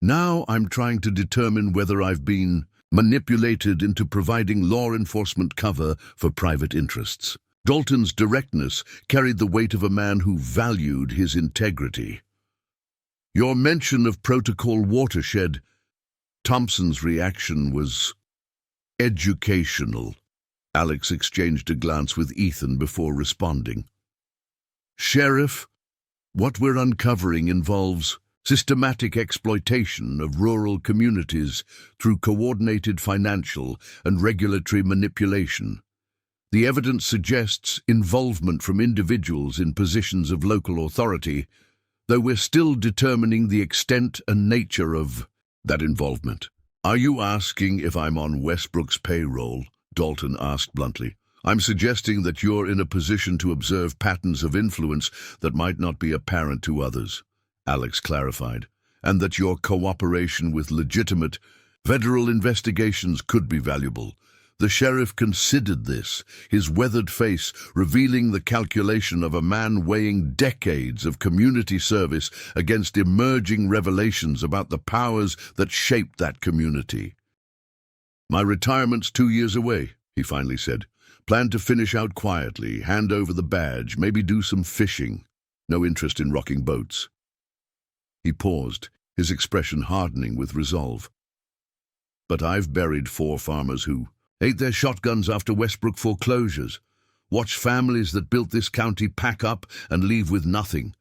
"Now I'm trying to determine whether I've been manipulated into providing law enforcement cover for private interests." Dalton's directness carried the weight of a man who valued his integrity. "Your mention of Protocol Watershed." Thompson's reaction was educational. Alex exchanged a glance with Ethan before responding. "Sheriff, what we're uncovering involves systematic exploitation of rural communities through coordinated financial and regulatory manipulation. The evidence suggests involvement from individuals in positions of local authority, though we're still determining the extent and nature of that involvement." "Are you asking if I'm on Westbrook's payroll?" Dalton asked bluntly. "I'm suggesting that you're in a position to observe patterns of influence that might not be apparent to others," Alex clarified, "and that your cooperation with legitimate federal investigations could be valuable." The sheriff considered this, his weathered face revealing the calculation of a man weighing decades of community service against emerging revelations about the powers that shaped that community. "My retirement's 2 years away," he finally said. "Plan to finish out quietly, hand over the badge, maybe do some fishing. No interest in rocking boats." He paused, his expression hardening with resolve. "But I've buried 4 farmers who ate their shotguns after Westbrook foreclosures. Watch families that built this county pack up and leave with nothing.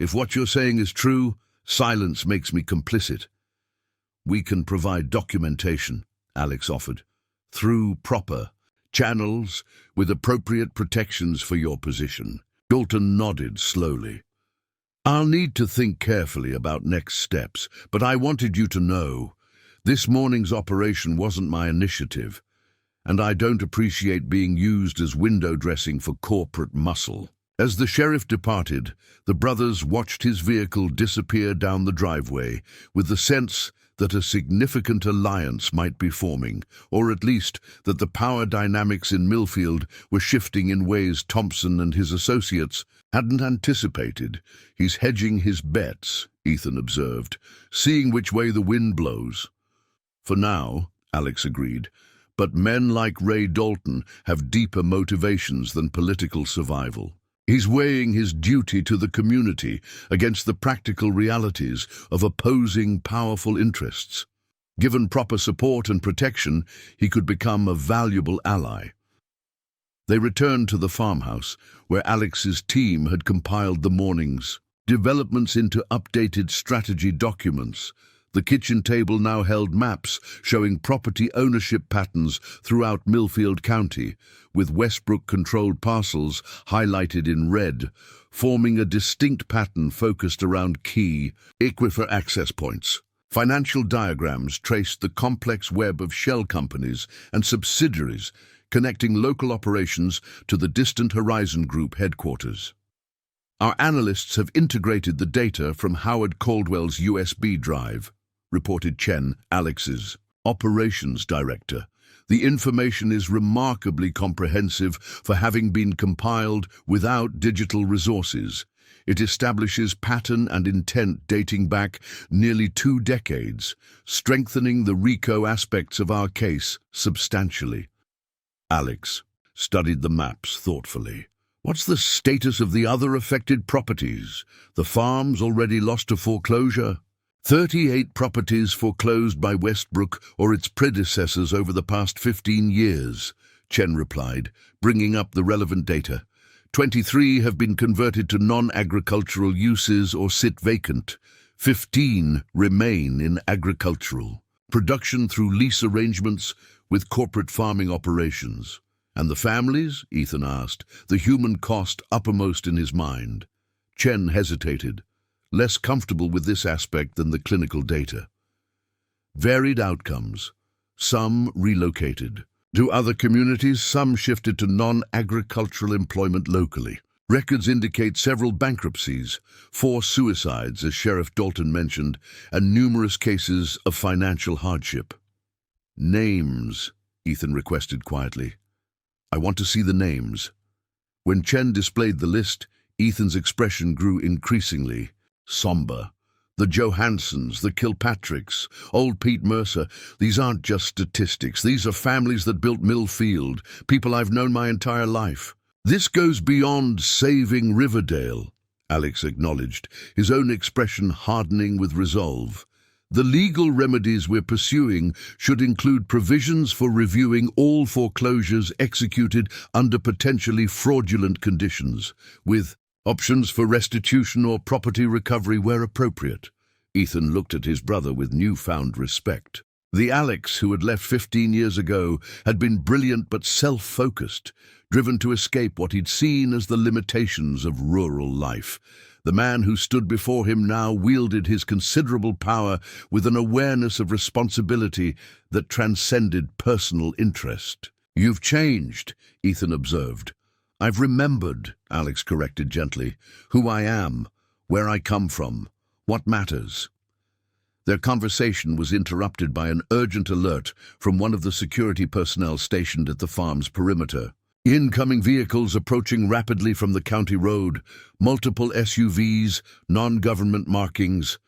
If what you're saying is true, silence makes me complicit." "We can provide documentation," Alex offered, "through proper channels with appropriate protections for your position." Dalton nodded slowly. "I'll need to think carefully about next steps, but I wanted you to know this morning's operation wasn't my initiative, and I don't appreciate being used as window dressing for corporate muscle." As the sheriff departed, the brothers watched his vehicle disappear down the driveway with the sense that a significant alliance might be forming, or at least that the power dynamics in Millfield were shifting in ways Thompson and his associates hadn't anticipated. "He's hedging his bets," Ethan observed, "seeing which way the wind blows." "For now," Alex agreed, "but men like Ray Dalton have deeper motivations than political survival. He's weighing his duty to the community against the practical realities of opposing powerful interests. Given proper support and protection, he could become a valuable ally." They returned to the farmhouse, where Alex's team had compiled the morning's developments into updated strategy documents. The kitchen table now held maps showing property ownership patterns throughout Millfield County, with Westbrook-controlled parcels highlighted in red, forming a distinct pattern focused around key aquifer access points. Financial diagrams traced the complex web of shell companies and subsidiaries connecting local operations to the distant Horizon Group headquarters. "Our analysts have integrated the data from Howard Caldwell's USB drive," reported Chen, Alex's operations director. "The information is remarkably comprehensive for having been compiled without digital resources. It establishes pattern and intent dating back nearly 2 decades, strengthening the RICO aspects of our case substantially." Alex studied the maps thoughtfully. "What's the status of the other affected properties? The farms already lost to foreclosure?" 38 properties foreclosed by Westbrook or its predecessors over the past 15 years, Chen replied, bringing up the relevant data. 23 have been converted to non-agricultural uses or sit vacant. 15 remain in agricultural production through lease arrangements with corporate farming operations. "And the families?" Ethan asked, the human cost uppermost in his mind. Chen hesitated, less comfortable with this aspect than the clinical data. "Varied outcomes. Some relocated to other communities, some shifted to non-agricultural employment locally. Records indicate several bankruptcies, 4 suicides, as Sheriff Dalton mentioned, and numerous cases of financial hardship." "Names," Ethan requested quietly. "I want to see the names." When Chen displayed the list, Ethan's expression grew increasingly somber. "The Johansons, the Kilpatricks, old Pete Mercer, these aren't just statistics. These are families that built Millfield, people I've known my entire life. This goes beyond saving Riverdale," Alex acknowledged, his own expression hardening with resolve. "The legal remedies we're pursuing should include provisions for reviewing all foreclosures executed under potentially fraudulent conditions, with options for restitution or property recovery where appropriate." Ethan looked at his brother with newfound respect. The Alex who had left 15 years ago had been brilliant but self-focused, driven to escape what he'd seen as the limitations of rural life. The man who stood before him now wielded his considerable power with an awareness of responsibility that transcended personal interest. "You've changed," Ethan observed. "I've remembered," Alex corrected gently, "who I am, where I come from, what matters." Their conversation was interrupted by an urgent alert from one of the security personnel stationed at the farm's perimeter. Incoming vehicles approaching rapidly from the county road, multiple SUVs, non-government markings.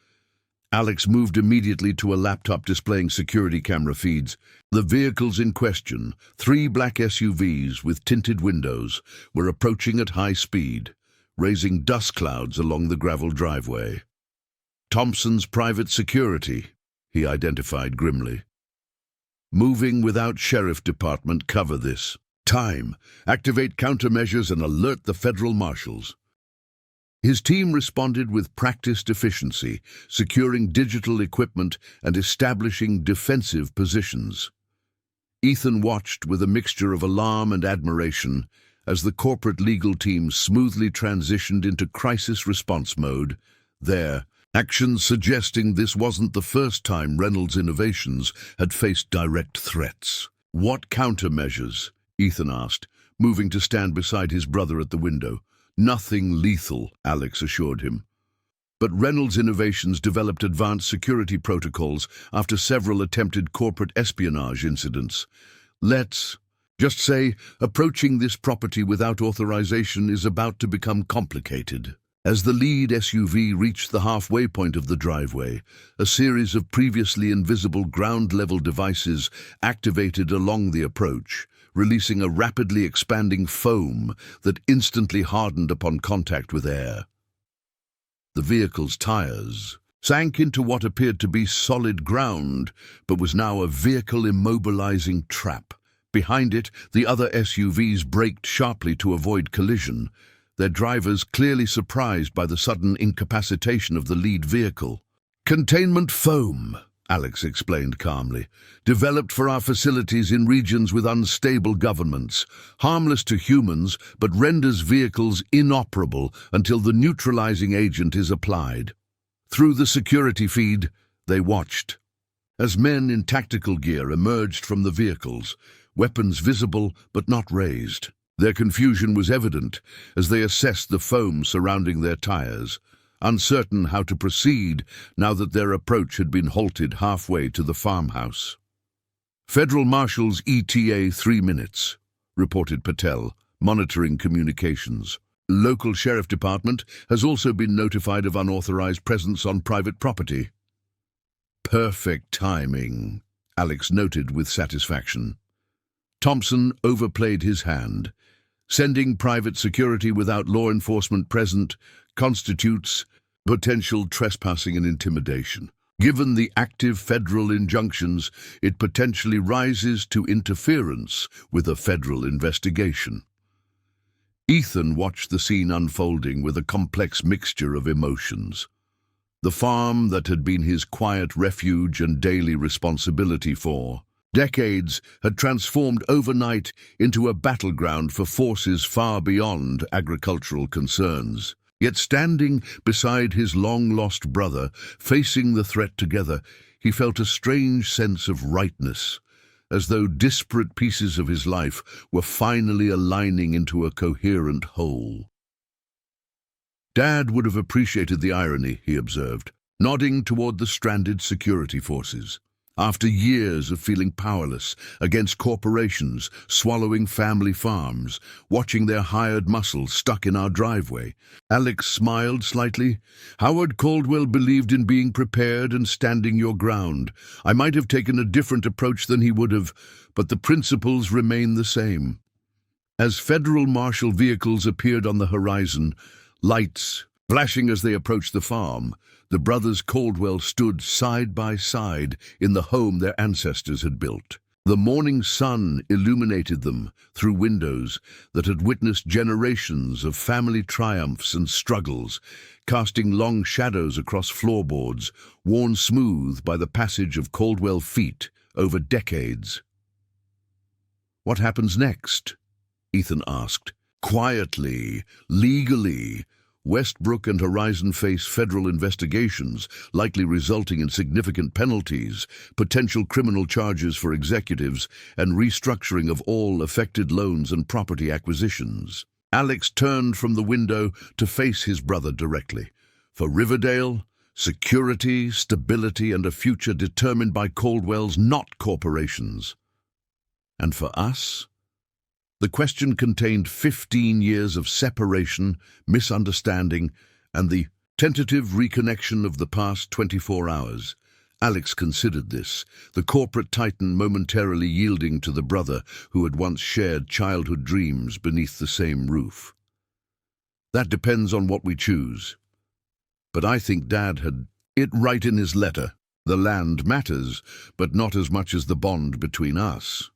Alex moved immediately to a laptop displaying security camera feeds. The vehicles in question, 3 black SUVs with tinted windows, were approaching at high speed, raising dust clouds along the gravel driveway. "Thompson's private security," he identified grimly. "Moving without sheriff department cover this. Time. Activate countermeasures and alert the federal marshals." His team responded with practiced efficiency, securing digital equipment and establishing defensive positions. Ethan watched with a mixture of alarm and admiration as the corporate legal team smoothly transitioned into crisis response mode, their actions suggesting this wasn't the first time Reynolds Innovations had faced direct threats. "What countermeasures?" Ethan asked, moving to stand beside his brother at the window. "Nothing lethal," Alex assured him. but Reynolds Innovations developed advanced security protocols after several attempted corporate espionage incidents. Let's just say approaching this property without authorization is about to become complicated. As the lead SUV reached the halfway point of the driveway, a series of previously invisible ground-level devices activated along the approach, releasing a rapidly expanding foam that instantly hardened upon contact with air. The vehicle's tires sank into what appeared to be solid ground, but was now a vehicle-immobilizing trap. Behind it, the other SUVs braked sharply to avoid collision, their drivers clearly surprised by the sudden incapacitation of the lead vehicle. "Containment foam," Alex explained calmly, "developed for our facilities in regions with unstable governments, harmless to humans but renders vehicles inoperable until the neutralizing agent is applied." Through the security feed, they watched as men in tactical gear emerged from the vehicles, weapons visible but not raised. Their confusion was evident as they assessed the foam surrounding their tires, uncertain how to proceed now that their approach had been halted halfway to the farmhouse. "Federal Marshals ETA 3 minutes, reported Patel, monitoring communications. "Local sheriff department has also been notified of unauthorized presence on private property." "Perfect timing," Alex noted with satisfaction. Thompson overplayed his hand. Sending private security without law enforcement present constitutes potential trespassing and intimidation. Given the active federal injunctions, it potentially rises to interference with a federal investigation. Ethan watched the scene unfolding with a complex mixture of emotions. The farm that had been his quiet refuge and daily responsibility for decades had transformed overnight into a battleground for forces far beyond agricultural concerns. Yet standing beside his long-lost brother, facing the threat together, he felt a strange sense of rightness, as though disparate pieces of his life were finally aligning into a coherent whole. "Dad would have appreciated the irony," he observed, nodding toward the stranded security forces. "After years of feeling powerless against corporations swallowing family farms, watching their hired muscle stuck in our driveway." Alex smiled slightly. "Howard Caldwell believed in being prepared and standing your ground. I might have taken a different approach than he would have, but the principles remain the same." As federal marshal vehicles appeared on the horizon, lights flashing as they approached the farm, the brothers Caldwell stood side by side in the home their ancestors had built. The morning sun illuminated them through windows that had witnessed generations of family triumphs and struggles, casting long shadows across floorboards, worn smooth by the passage of Caldwell feet over decades. "What happens next?" Ethan asked. "Quietly, legally. Westbrook and Horizon face federal investigations, likely resulting in significant penalties, potential criminal charges for executives, and restructuring of all affected loans and property acquisitions." Alex turned from the window to face his brother directly. For Riverdale, security, stability, and a future determined by Caldwell's, not corporations. And for us? The question contained 15 years of separation, misunderstanding, and the tentative reconnection of the past 24 hours. Alex considered this, the corporate titan momentarily yielding to the brother who had once shared childhood dreams beneath the same roof. "That depends on what we choose. But I think Dad had it right in his letter. The land matters, but not as much as the bond between us."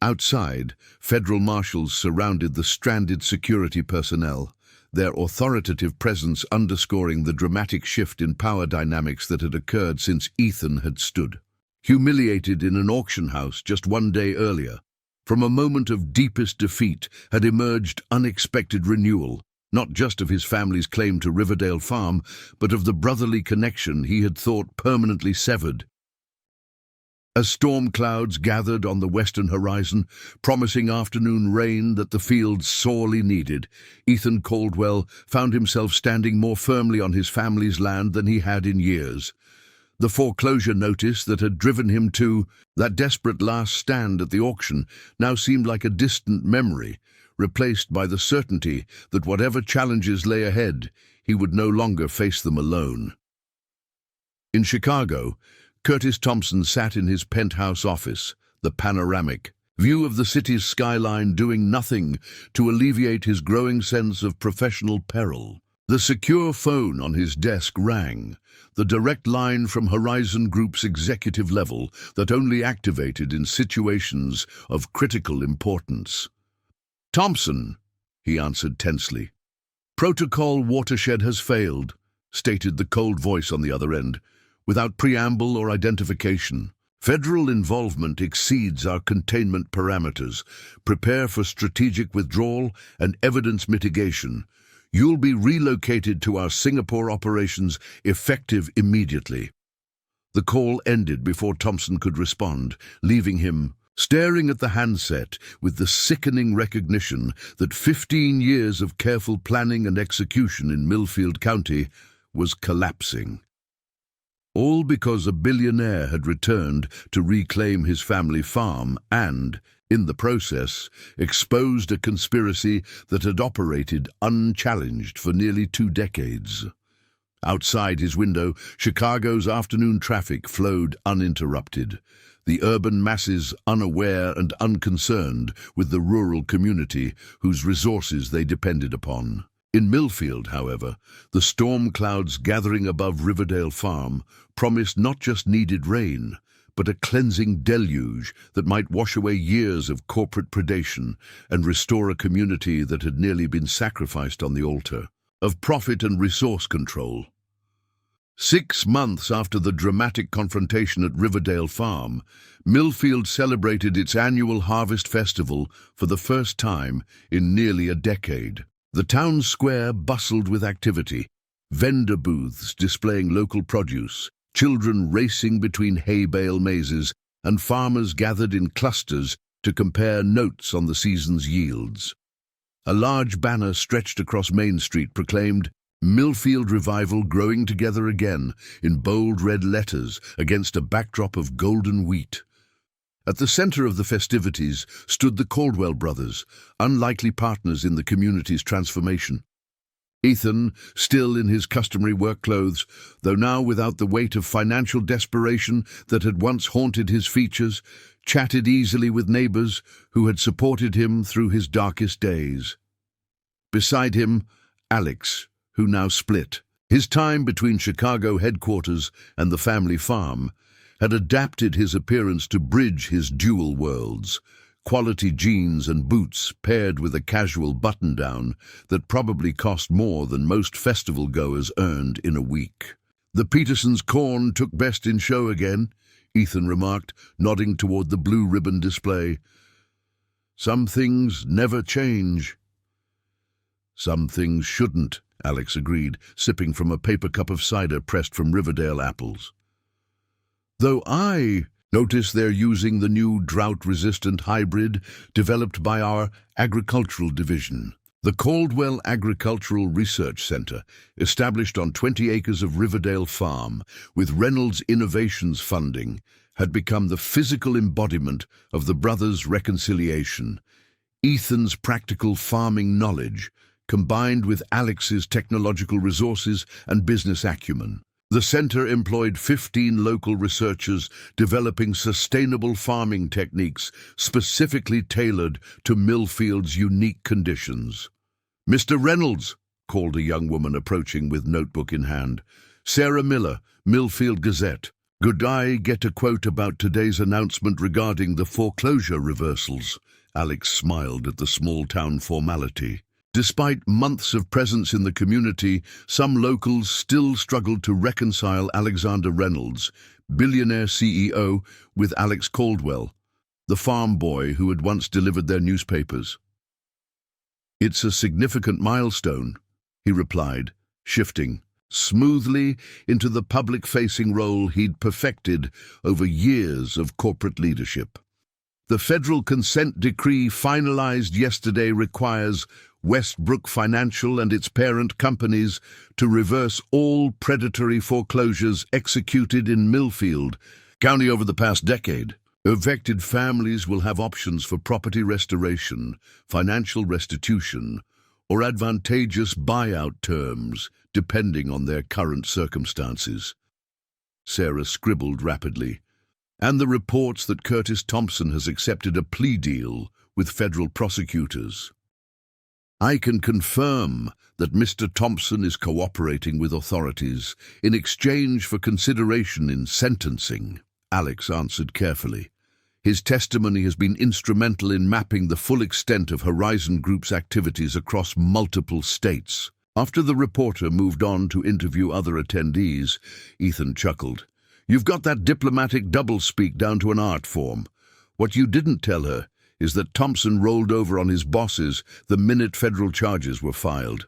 Outside, federal marshals surrounded the stranded security personnel, their authoritative presence underscoring the dramatic shift in power dynamics that had occurred since Ethan had stood, humiliated in an auction house just 1 day earlier. From a moment of deepest defeat had emerged unexpected renewal, not just of his family's claim to Riverdale Farm, but of the brotherly connection he had thought permanently severed. As storm clouds gathered on the western horizon, promising afternoon rain that the fields sorely needed, Ethan Caldwell found himself standing more firmly on his family's land than he had in years. The foreclosure notice that had driven him to that desperate last stand at the auction now seemed like a distant memory, replaced by the certainty that whatever challenges lay ahead, he would no longer face them alone. In Chicago, Curtis Thompson sat in his penthouse office, the panoramic view of the city's skyline, doing nothing to alleviate his growing sense of professional peril. The secure phone on his desk rang, the direct line from Horizon Group's executive level that only activated in situations of critical importance. "Thompson," he answered tensely. "Protocol Watershed has failed," stated the cold voice on the other end, without preamble or identification. "Federal involvement exceeds our containment parameters. Prepare for strategic withdrawal and evidence mitigation. You'll be relocated to our Singapore operations, effective immediately." The call ended before Thompson could respond, leaving him staring at the handset with the sickening recognition that 15 years of careful planning and execution in Millfield County was collapsing. All because a billionaire had returned to reclaim his family farm and, in the process, exposed a conspiracy that had operated unchallenged for nearly 2 decades. Outside his window, Chicago's afternoon traffic flowed uninterrupted, the urban masses unaware and unconcerned with the rural community whose resources they depended upon. In Millfield, however, the storm clouds gathering above Riverdale Farm promised not just needed rain, but a cleansing deluge that might wash away years of corporate predation and restore a community that had nearly been sacrificed on the altar of profit and resource control. 6 months after the dramatic confrontation at Riverdale Farm, Millfield celebrated its annual Harvest Festival for the first time in nearly a decade. The town square bustled with activity, vendor booths displaying local produce, children racing between hay bale mazes, and farmers gathered in clusters to compare notes on the season's yields. A large banner stretched across Main Street proclaimed, "Millfield Revival growing together again," in bold red letters against a backdrop of golden wheat. At the center of the festivities stood the Caldwell brothers, unlikely partners in the community's transformation. Ethan, still in his customary work clothes, though now without the weight of financial desperation that had once haunted his features, chatted easily with neighbors who had supported him through his darkest days. Beside him, Alex, who now split. His time between Chicago headquarters and the family farm had adapted his appearance to bridge his dual worlds, quality jeans and boots paired with a casual button-down that probably cost more than most festival-goers earned in a week. "The Petersons' corn took best in show again," Ethan remarked, nodding toward the blue ribbon display. "Some things never change." "Some things shouldn't," Alex agreed, sipping from a paper cup of cider pressed from Riverdale apples. "Though I notice they're using the new drought-resistant hybrid developed by our agricultural division." The Caldwell Agricultural Research Center, established on 20 acres of Riverdale Farm with Reynolds Innovations funding, had become the physical embodiment of the brothers' reconciliation. Ethan's practical farming knowledge, combined with Alex's technological resources and business acumen. The center employed 15 local researchers developing sustainable farming techniques specifically tailored to Millfield's unique conditions. "Mr. Reynolds," called a young woman approaching with notebook in hand. "Sarah Miller, Millfield Gazette. Could I get a quote about today's announcement regarding the foreclosure reversals?" Alex smiled at the small-town formality. Despite months of presence in the community, some locals still struggled to reconcile Alexander Reynolds, Billionaire CEO, with Alex Caldwell, the farm boy who had once delivered their newspapers. "It's a significant milestone," he replied, shifting. smoothly into the public-facing role he'd perfected over years of corporate leadership. The federal consent decree finalized yesterday requires Westbrook Financial and its parent companies to reverse all predatory foreclosures executed in Millfield County over the past decade. Affected families will have options for property restoration, financial restitution, or advantageous buyout terms, depending on their current circumstances. Sarah scribbled rapidly. And the reports that Curtis Thompson has accepted a plea deal with federal prosecutors. I can confirm that Mr. Thompson is cooperating with authorities in exchange for consideration in sentencing, Alex answered carefully. His testimony has been instrumental in mapping the full extent of Horizon Group's activities across multiple states. After the reporter moved on to interview other attendees, Ethan chuckled. You've got that diplomatic doublespeak down to an art form. What you didn't tell her is that Thompson rolled over on his bosses the minute federal charges were filed.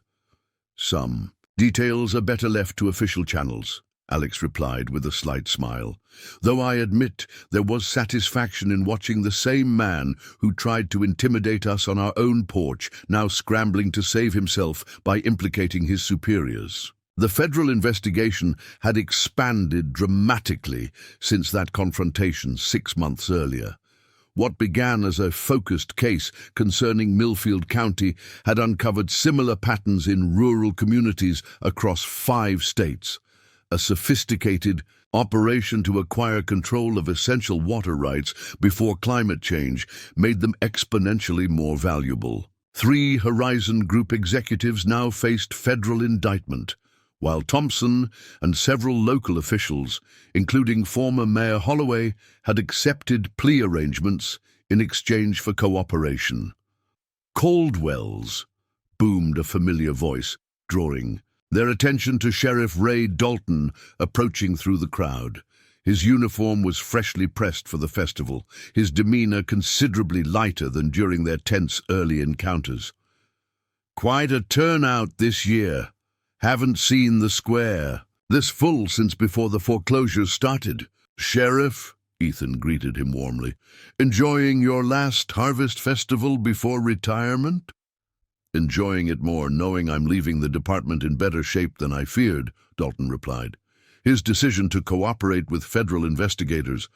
Some details are better left to official channels, Alex replied with a slight smile, though I admit there was satisfaction in watching the same man who tried to intimidate us on our own porch now scrambling to save himself by implicating his superiors. The federal investigation had expanded dramatically since that confrontation 6 months earlier. What began as a focused case concerning Millfield County had uncovered similar patterns in rural communities across 5 states. A sophisticated operation to acquire control of essential water rights before climate change made them exponentially more valuable. 3 Horizon Group executives now faced federal indictment, while Thompson and several local officials, including former Mayor Holloway, had accepted plea arrangements in exchange for cooperation. Caldwell's, boomed a familiar voice, drawing their attention to Sheriff Ray Dalton approaching through the crowd. His uniform was freshly pressed for the festival, his demeanor considerably lighter than during their tense early encounters. Quite a turnout this year. Haven't seen the square this full since before the foreclosures started. Sheriff, Ethan greeted him warmly. Enjoying your last harvest festival before retirement? Enjoying it more, knowing I'm leaving the department in better shape than I feared, Dalton replied. His decision to cooperate with federal investigators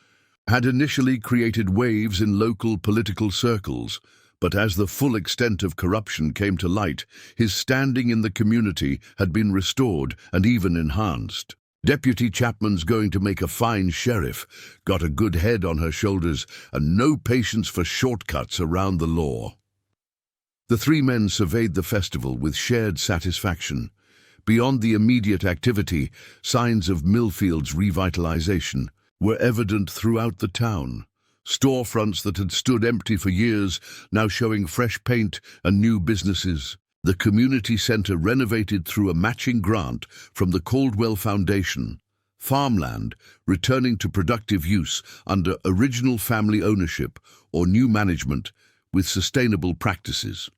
had initially created waves in local political circles, but as the full extent of corruption came to light, his standing in the community had been restored and even enhanced. Deputy Chapman's going to make a fine sheriff, got a good head on her shoulders, and no patience for shortcuts around the law. The 3 men surveyed the festival with shared satisfaction. Beyond the immediate activity, signs of Millfield's revitalization were evident throughout the town. Storefronts that had stood empty for years now showing fresh paint and new businesses. The community center renovated through a matching grant from the Caldwell Foundation. Farmland returning to productive use under original family ownership or new management with sustainable practices.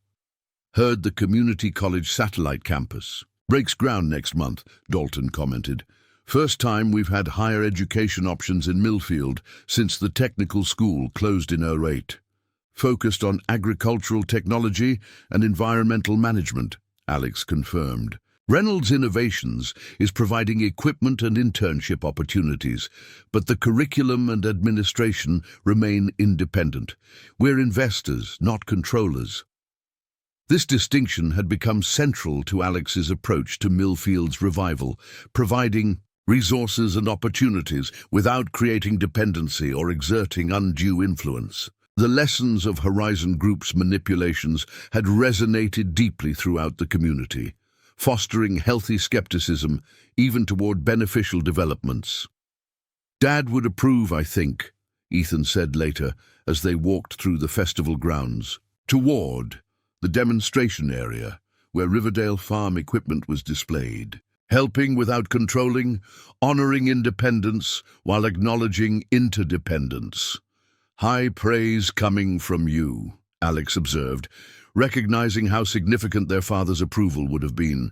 Heard the community college satellite campus breaks ground next month, Dalton commented. First time we've had higher education options in Millfield since the technical school closed in 2008. Focused on agricultural technology and environmental management, Alex confirmed. Reynolds Innovations is providing equipment and internship opportunities, but the curriculum and administration remain independent. We're investors, not controllers. This distinction had become central to Alex's approach to Millfield's revival, providing resources and opportunities without creating dependency or exerting undue influence. The lessons of Horizon Group's manipulations had resonated deeply throughout the community, fostering healthy skepticism even toward beneficial developments. Dad would approve, I think, Ethan said later as they walked through the festival grounds, toward the demonstration area where Riverdale farm equipment was displayed. Helping without controlling, honoring independence while acknowledging interdependence. High praise coming from you, Alex observed, recognizing how significant their father's approval would have been.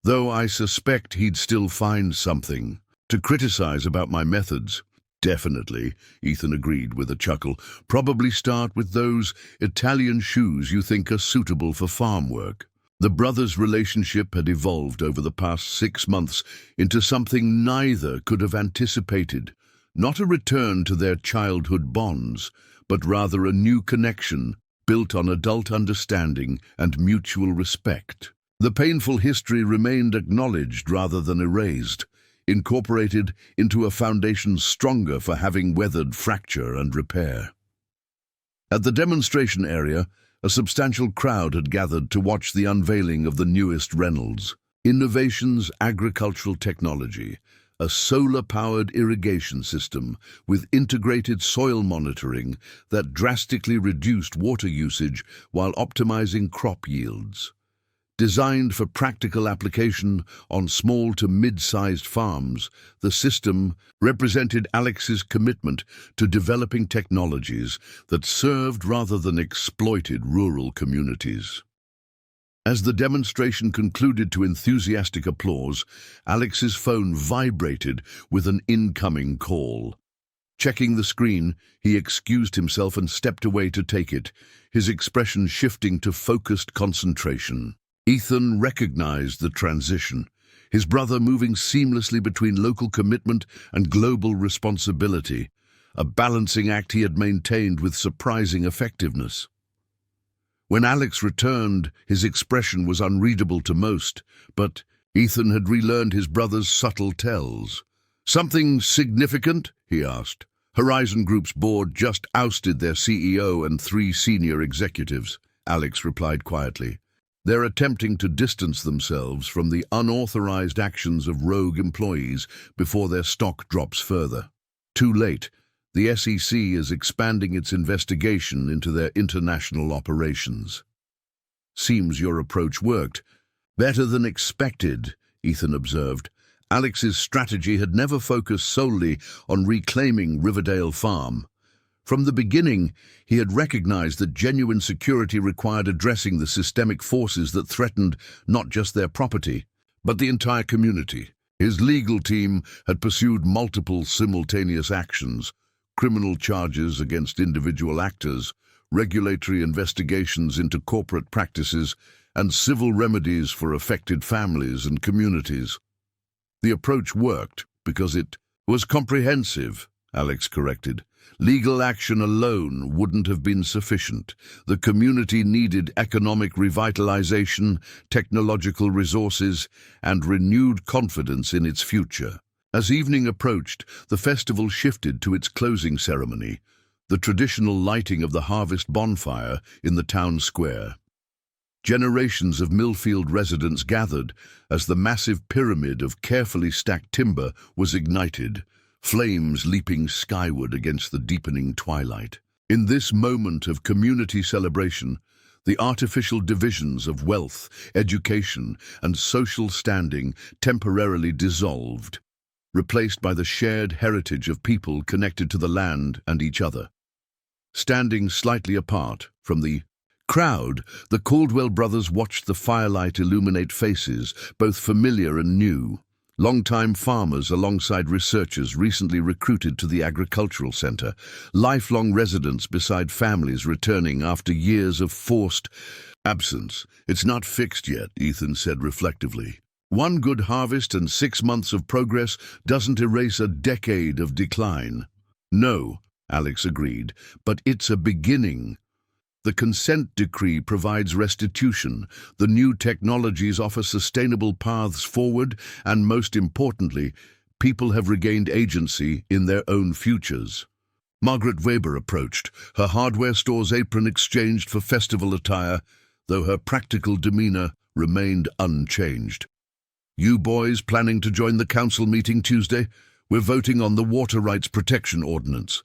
though I suspect he'd still find something to criticize about my methods. Definitely, Ethan agreed with a chuckle. Probably start with those Italian shoes you think are suitable for farm work. The brothers' relationship had evolved over the past 6 months into something neither could have anticipated. Not a return to their childhood bonds, but rather a new connection built on adult understanding and mutual respect. The painful history remained acknowledged rather than erased, incorporated into a foundation stronger for having weathered fracture and repair. At the demonstration area, a substantial crowd had gathered to watch the unveiling of the newest Reynolds Innovations agricultural technology, a solar-powered irrigation system with integrated soil monitoring that drastically reduced water usage while optimizing crop yields. Designed for practical application on small to mid-sized farms, the system represented Alex's commitment to developing technologies that served rather than exploited rural communities. As the demonstration concluded to enthusiastic applause, Alex's phone vibrated with an incoming call. Checking the screen, he excused himself and stepped away to take it, his expression shifting to focused concentration. Ethan recognized the transition, his brother moving seamlessly between local commitment and global responsibility, a balancing act he had maintained with surprising effectiveness. When Alex returned, his expression was unreadable to most, but Ethan had relearned his brother's subtle tells. "Something significant?" he asked. "Horizon Group's board just ousted their CEO and 3 senior executives," Alex replied quietly. "They're attempting to distance themselves from the unauthorized actions of rogue employees before their stock drops further. Too late. The SEC is expanding its investigation into their international operations." "Seems your approach worked. Better than expected," Ethan observed. Alex's strategy had never focused solely on reclaiming Riverdale Farm. From the beginning, he had recognized that genuine security required addressing the systemic forces that threatened not just their property, but the entire community. His legal team had pursued multiple simultaneous actions: criminal charges against individual actors, regulatory investigations into corporate practices, and civil remedies for affected families and communities. The approach worked because it was comprehensive, Alex corrected. Legal action alone wouldn't have been sufficient. The community needed economic revitalization, technological resources, and renewed confidence in its future. As evening approached, the festival shifted to its closing ceremony, the traditional lighting of the harvest bonfire in the town square. Generations of Millfield residents gathered as the massive pyramid of carefully stacked timber was ignited, flames leaping skyward against the deepening twilight. In this moment of community celebration, the artificial divisions of wealth, education, and social standing temporarily dissolved, replaced by the shared heritage of people connected to the land and each other. Standing slightly apart from the crowd, the Caldwell brothers watched the firelight illuminate faces, both familiar and new. Longtime farmers alongside researchers recently recruited to the agricultural center, lifelong residents beside families returning after years of forced absence. "It's not fixed yet," Ethan said reflectively. "One good harvest and 6 months of progress doesn't erase a decade of decline." "No," Alex agreed, "but it's a beginning. The consent decree provides restitution, the new technologies offer sustainable paths forward, and most importantly, people have regained agency in their own futures." Margaret Weber approached, her hardware store's apron exchanged for festival attire, though her practical demeanor remained unchanged. "You boys planning to join the council meeting Tuesday? We're voting on the Water Rights Protection Ordinance."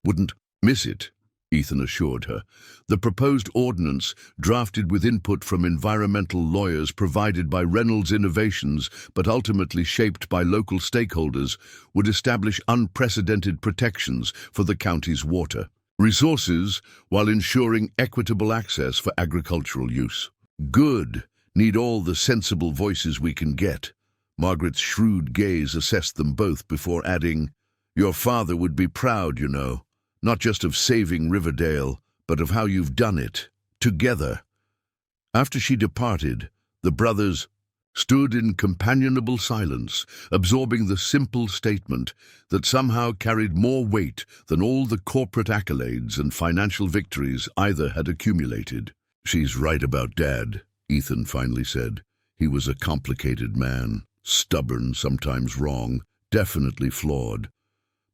"Wouldn't miss it," Ethan assured her. The proposed ordinance, drafted with input from environmental lawyers provided by Reynolds Innovations but ultimately shaped by local stakeholders, would establish unprecedented protections for the county's water resources while ensuring equitable access for agricultural use. "Good," Need all the sensible voices we can get." Margaret's shrewd gaze assessed them both before adding, "Your father would be proud, you know, not just of saving Riverdale, but of how you've done it, together." After she departed, the brothers stood in companionable silence, absorbing the simple statement that somehow carried more weight than all the corporate accolades and financial victories either had accumulated. "She's right about Dad," Ethan finally said. "He was a complicated man, stubborn, sometimes wrong, definitely flawed.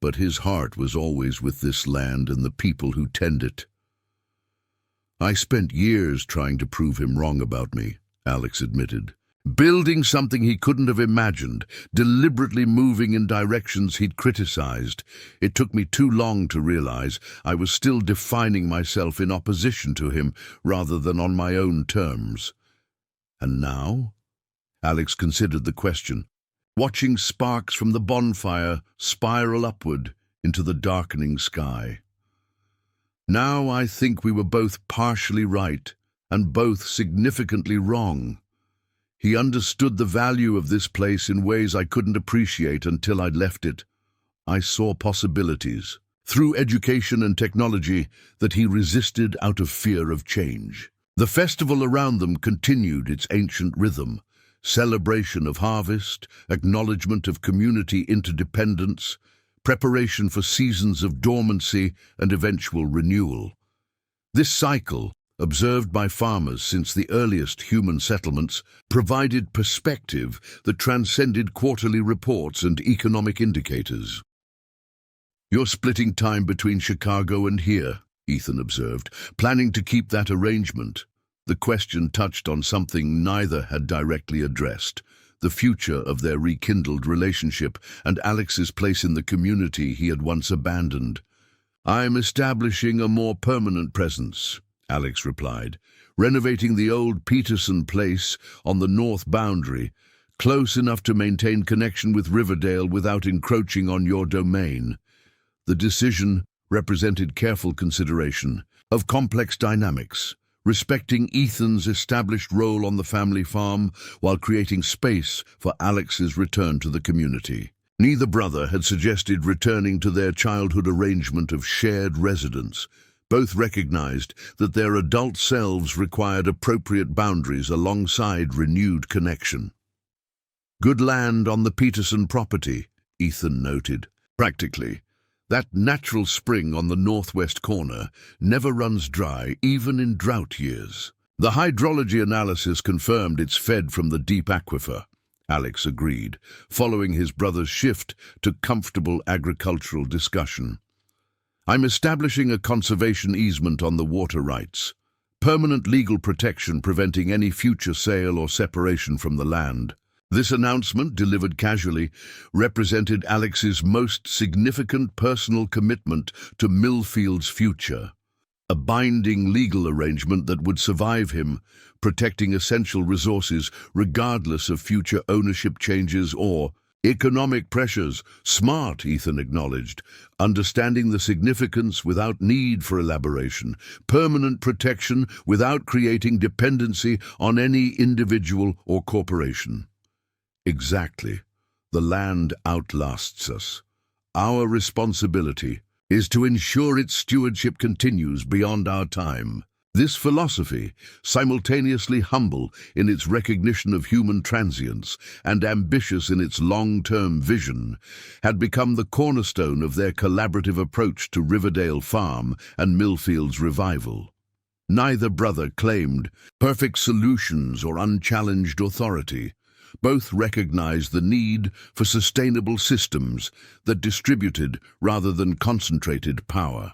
But his heart was always with this land and the people who tend it." "I spent years trying to prove him wrong about me," Alex admitted. "Building something he couldn't have imagined, deliberately moving in directions he'd criticized. It took me too long to realize I was still defining myself in opposition to him rather than on my own terms." "And now?" Alex considered the question, watching sparks from the bonfire spiral upward into the darkening sky. "Now I think we were both partially right and both significantly wrong. He understood the value of this place in ways I couldn't appreciate until I'd left it. I saw possibilities, through education and technology, that he resisted out of fear of change." The festival around them continued its ancient rhythm, celebration of harvest, acknowledgement of community interdependence, preparation for seasons of dormancy and eventual renewal. This cycle, observed by farmers since the earliest human settlements, provided perspective that transcended quarterly reports and economic indicators. "You're splitting time between Chicago and here," Ethan observed, "planning to keep that arrangement." The question touched on something neither had directly addressed: the future of their rekindled relationship and Alex's place in the community he had once abandoned. "I'm establishing a more permanent presence," Alex replied, "renovating the old Peterson place on the north boundary, close enough to maintain connection with Riverdale without encroaching on your domain." The decision represented careful consideration of complex dynamics, respecting Ethan's established role on the family farm while creating space for Alex's return to the community. Neither brother had suggested returning to their childhood arrangement of shared residence. Both recognized that their adult selves required appropriate boundaries alongside renewed connection. "Good land on the Peterson property," Ethan noted. "Practically. That natural spring on the northwest corner never runs dry, even in drought years. The hydrology analysis confirmed it's fed from the deep aquifer," Alex agreed, following his brother's shift to comfortable agricultural discussion. "I'm establishing a conservation easement on the water rights, permanent legal protection preventing any future sale or separation from the land." This announcement, delivered casually, represented Alex's most significant personal commitment to Millfield's future. A binding legal arrangement that would survive him, protecting essential resources regardless of future ownership changes or economic pressures. "Smart," Ethan acknowledged, understanding the significance without need for elaboration, permanent protection without creating dependency on any individual or corporation. "Exactly. The land outlasts us. Our responsibility is to ensure its stewardship continues beyond our time." This philosophy, simultaneously humble in its recognition of human transience and ambitious in its long-term vision, had become the cornerstone of their collaborative approach to Riverdale Farm and Millfield's revival. Neither brother claimed perfect solutions or unchallenged authority. Both recognized the need for sustainable systems that distributed rather than concentrated power.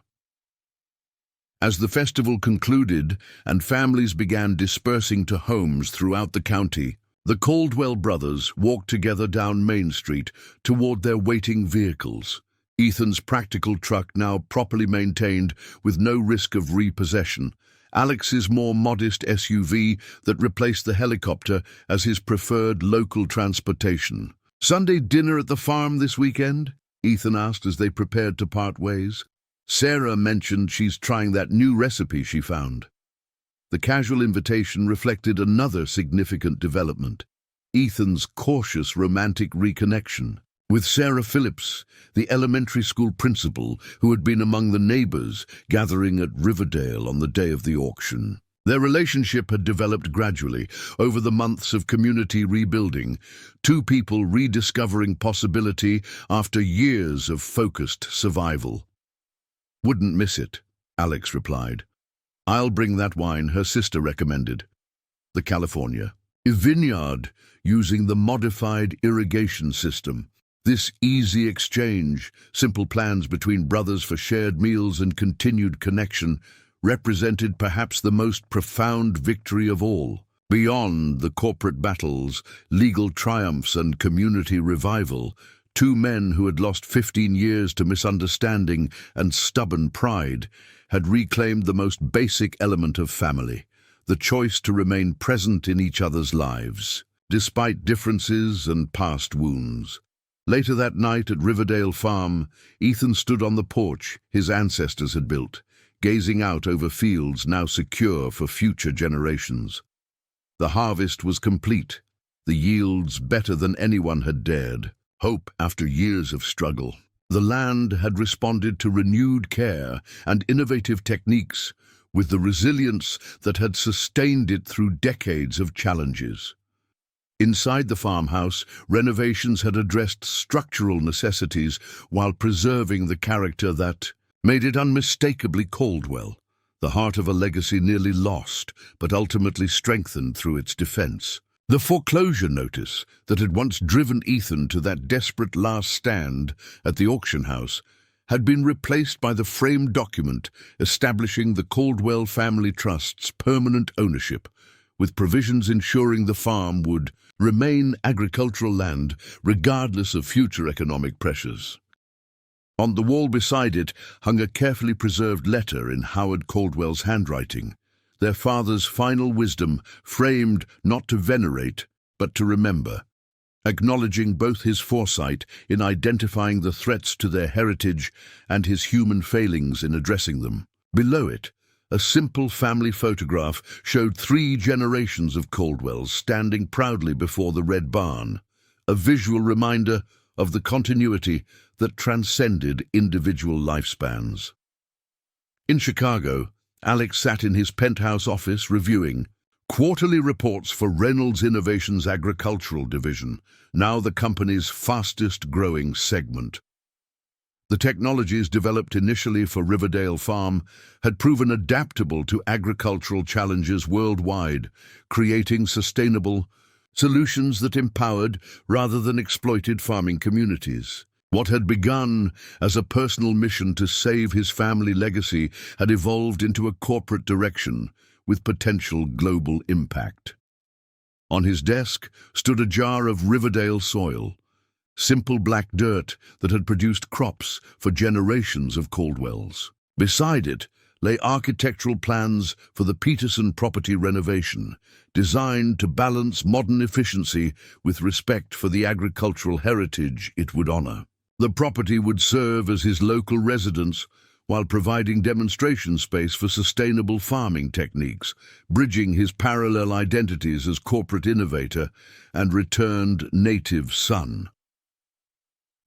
As the festival concluded and families began dispersing to homes throughout the county, the Caldwell brothers walked together down Main Street toward their waiting vehicles. Ethan's practical truck now properly maintained with no risk of repossession, Alex's more modest SUV that replaced the helicopter as his preferred local transportation. "Sunday dinner at the farm this weekend?" Ethan asked as they prepared to part ways. "Sarah mentioned she's trying that new recipe she found." The casual invitation reflected another significant development: Ethan's cautious romantic reconnection with Sarah Phillips, the elementary school principal who had been among the neighbors gathering at Riverdale on the day of the auction. Their relationship had developed gradually over the months of community rebuilding, two people rediscovering possibility after years of focused survival. "Wouldn't miss it," Alex replied. "I'll bring that wine her sister recommended." The California. A vineyard using the modified irrigation system. This easy exchange, simple plans between brothers for shared meals and continued connection, represented perhaps the most profound victory of all. Beyond the corporate battles, legal triumphs, and community revival, two men who had lost 15 years to misunderstanding and stubborn pride had reclaimed the most basic element of family, the choice to remain present in each other's lives, despite differences and past wounds. Later that night at Riverdale Farm, Ethan stood on the porch his ancestors had built, gazing out over fields now secure for future generations. The harvest was complete, the yields better than anyone had dared. Hope after years of struggle. The land had responded to renewed care and innovative techniques with the resilience that had sustained it through decades of challenges. Inside the farmhouse, renovations had addressed structural necessities while preserving the character that made it unmistakably Caldwell, the heart of a legacy nearly lost, but ultimately strengthened through its defense. The foreclosure notice that had once driven Ethan to that desperate last stand at the auction house had been replaced by the framed document establishing the Caldwell family trust's permanent ownership, with provisions ensuring the farm would remain agricultural land regardless of future economic pressures. On the wall beside it hung a carefully preserved letter in Howard Caldwell's handwriting, their father's final wisdom framed not to venerate, but to remember, acknowledging both his foresight in identifying the threats to their heritage and his human failings in addressing them. Below it, a simple family photograph showed 3 generations of Caldwells standing proudly before the red barn, a visual reminder of the continuity that transcended individual lifespans. In Chicago, Alex sat in his penthouse office reviewing quarterly reports for Reynolds Innovations' agricultural division, now the company's fastest-growing segment. The technologies developed initially for Riverdale Farm had proven adaptable to agricultural challenges worldwide, creating sustainable solutions that empowered rather than exploited farming communities. What had begun as a personal mission to save his family legacy had evolved into a corporate direction with potential global impact. On his desk stood a jar of Riverdale soil, simple black dirt that had produced crops for generations of Caldwells. Beside it lay architectural plans for the Peterson property renovation, designed to balance modern efficiency with respect for the agricultural heritage it would honor. The property would serve as his local residence while providing demonstration space for sustainable farming techniques, bridging his parallel identities as corporate innovator and returned native son.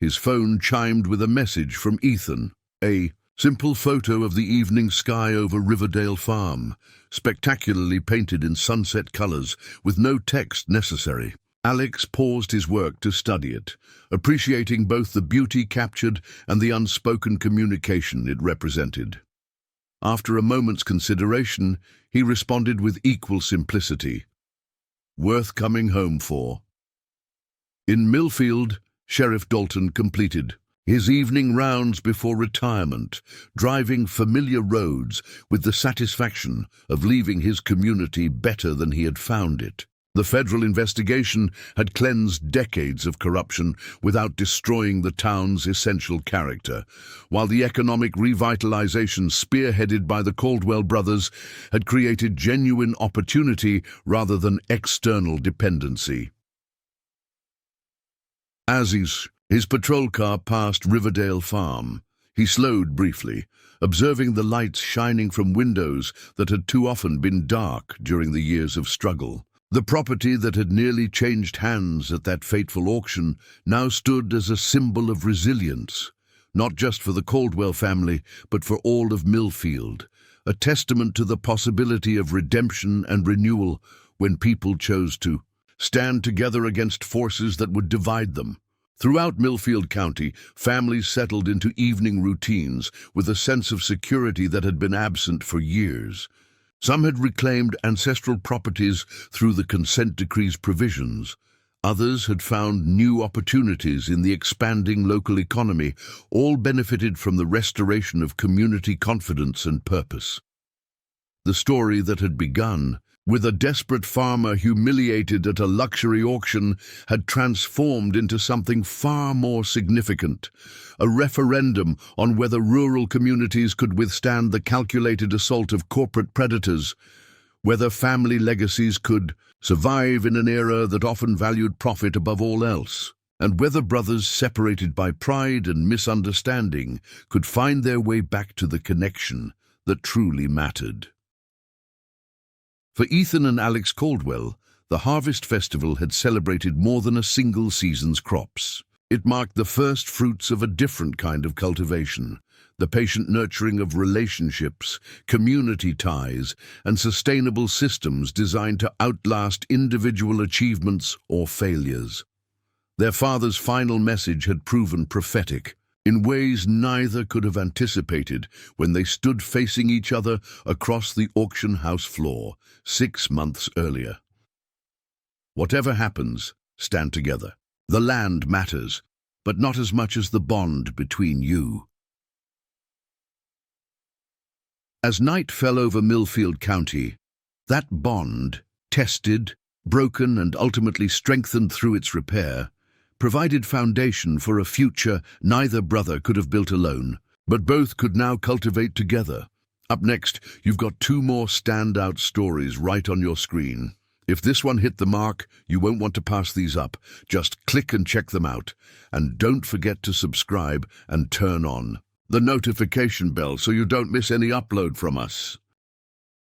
His phone chimed with a message from Ethan, a simple photo of the evening sky over Riverdale Farm, spectacularly painted in sunset colors with no text necessary. Alex paused his work to study it, appreciating both the beauty captured and the unspoken communication it represented. After a moment's consideration, he responded with equal simplicity, "Worth coming home for." In Millfield, Sheriff Dalton completed his evening rounds before retirement, driving familiar roads with the satisfaction of leaving his community better than he had found it. The federal investigation had cleansed decades of corruption without destroying the town's essential character, while the economic revitalization spearheaded by the Caldwell brothers had created genuine opportunity rather than external dependency. As his patrol car passed Riverdale Farm, he slowed briefly, observing the lights shining from windows that had too often been dark during the years of struggle. The property that had nearly changed hands at that fateful auction now stood as a symbol of resilience, not just for the Caldwell family, but for all of Millfield, a testament to the possibility of redemption and renewal when people chose to stand together against forces that would divide them. Throughout Millfield County, families settled into evening routines with a sense of security that had been absent for years. Some had reclaimed ancestral properties through the consent decree's provisions. Others had found new opportunities in the expanding local economy, all benefited from the restoration of community confidence and purpose. The story that had begun with a desperate farmer humiliated at a luxury auction had transformed into something far more significant, a referendum on whether rural communities could withstand the calculated assault of corporate predators, whether family legacies could survive in an era that often valued profit above all else, and whether brothers separated by pride and misunderstanding could find their way back to the connection that truly mattered. For Ethan and Alex Caldwell, the Harvest Festival had celebrated more than a single season's crops. It marked the first fruits of a different kind of cultivation, the patient nurturing of relationships, community ties, and sustainable systems designed to outlast individual achievements or failures. Their father's final message had proven prophetic, in ways neither could have anticipated when they stood facing each other across the auction house floor 6 months earlier. Whatever happens, stand together. The land matters, but not as much as the bond between you. As night fell over Millfield County, that bond, tested, broken, and ultimately strengthened through its repair, provided foundation for a future neither brother could have built alone, but both could now cultivate together. Up next, you've got 2 more standout stories right on your screen. If this one hit the mark, you won't want to pass these up. Just click and check them out. And don't forget to subscribe and turn on the notification bell so you don't miss any upload from us.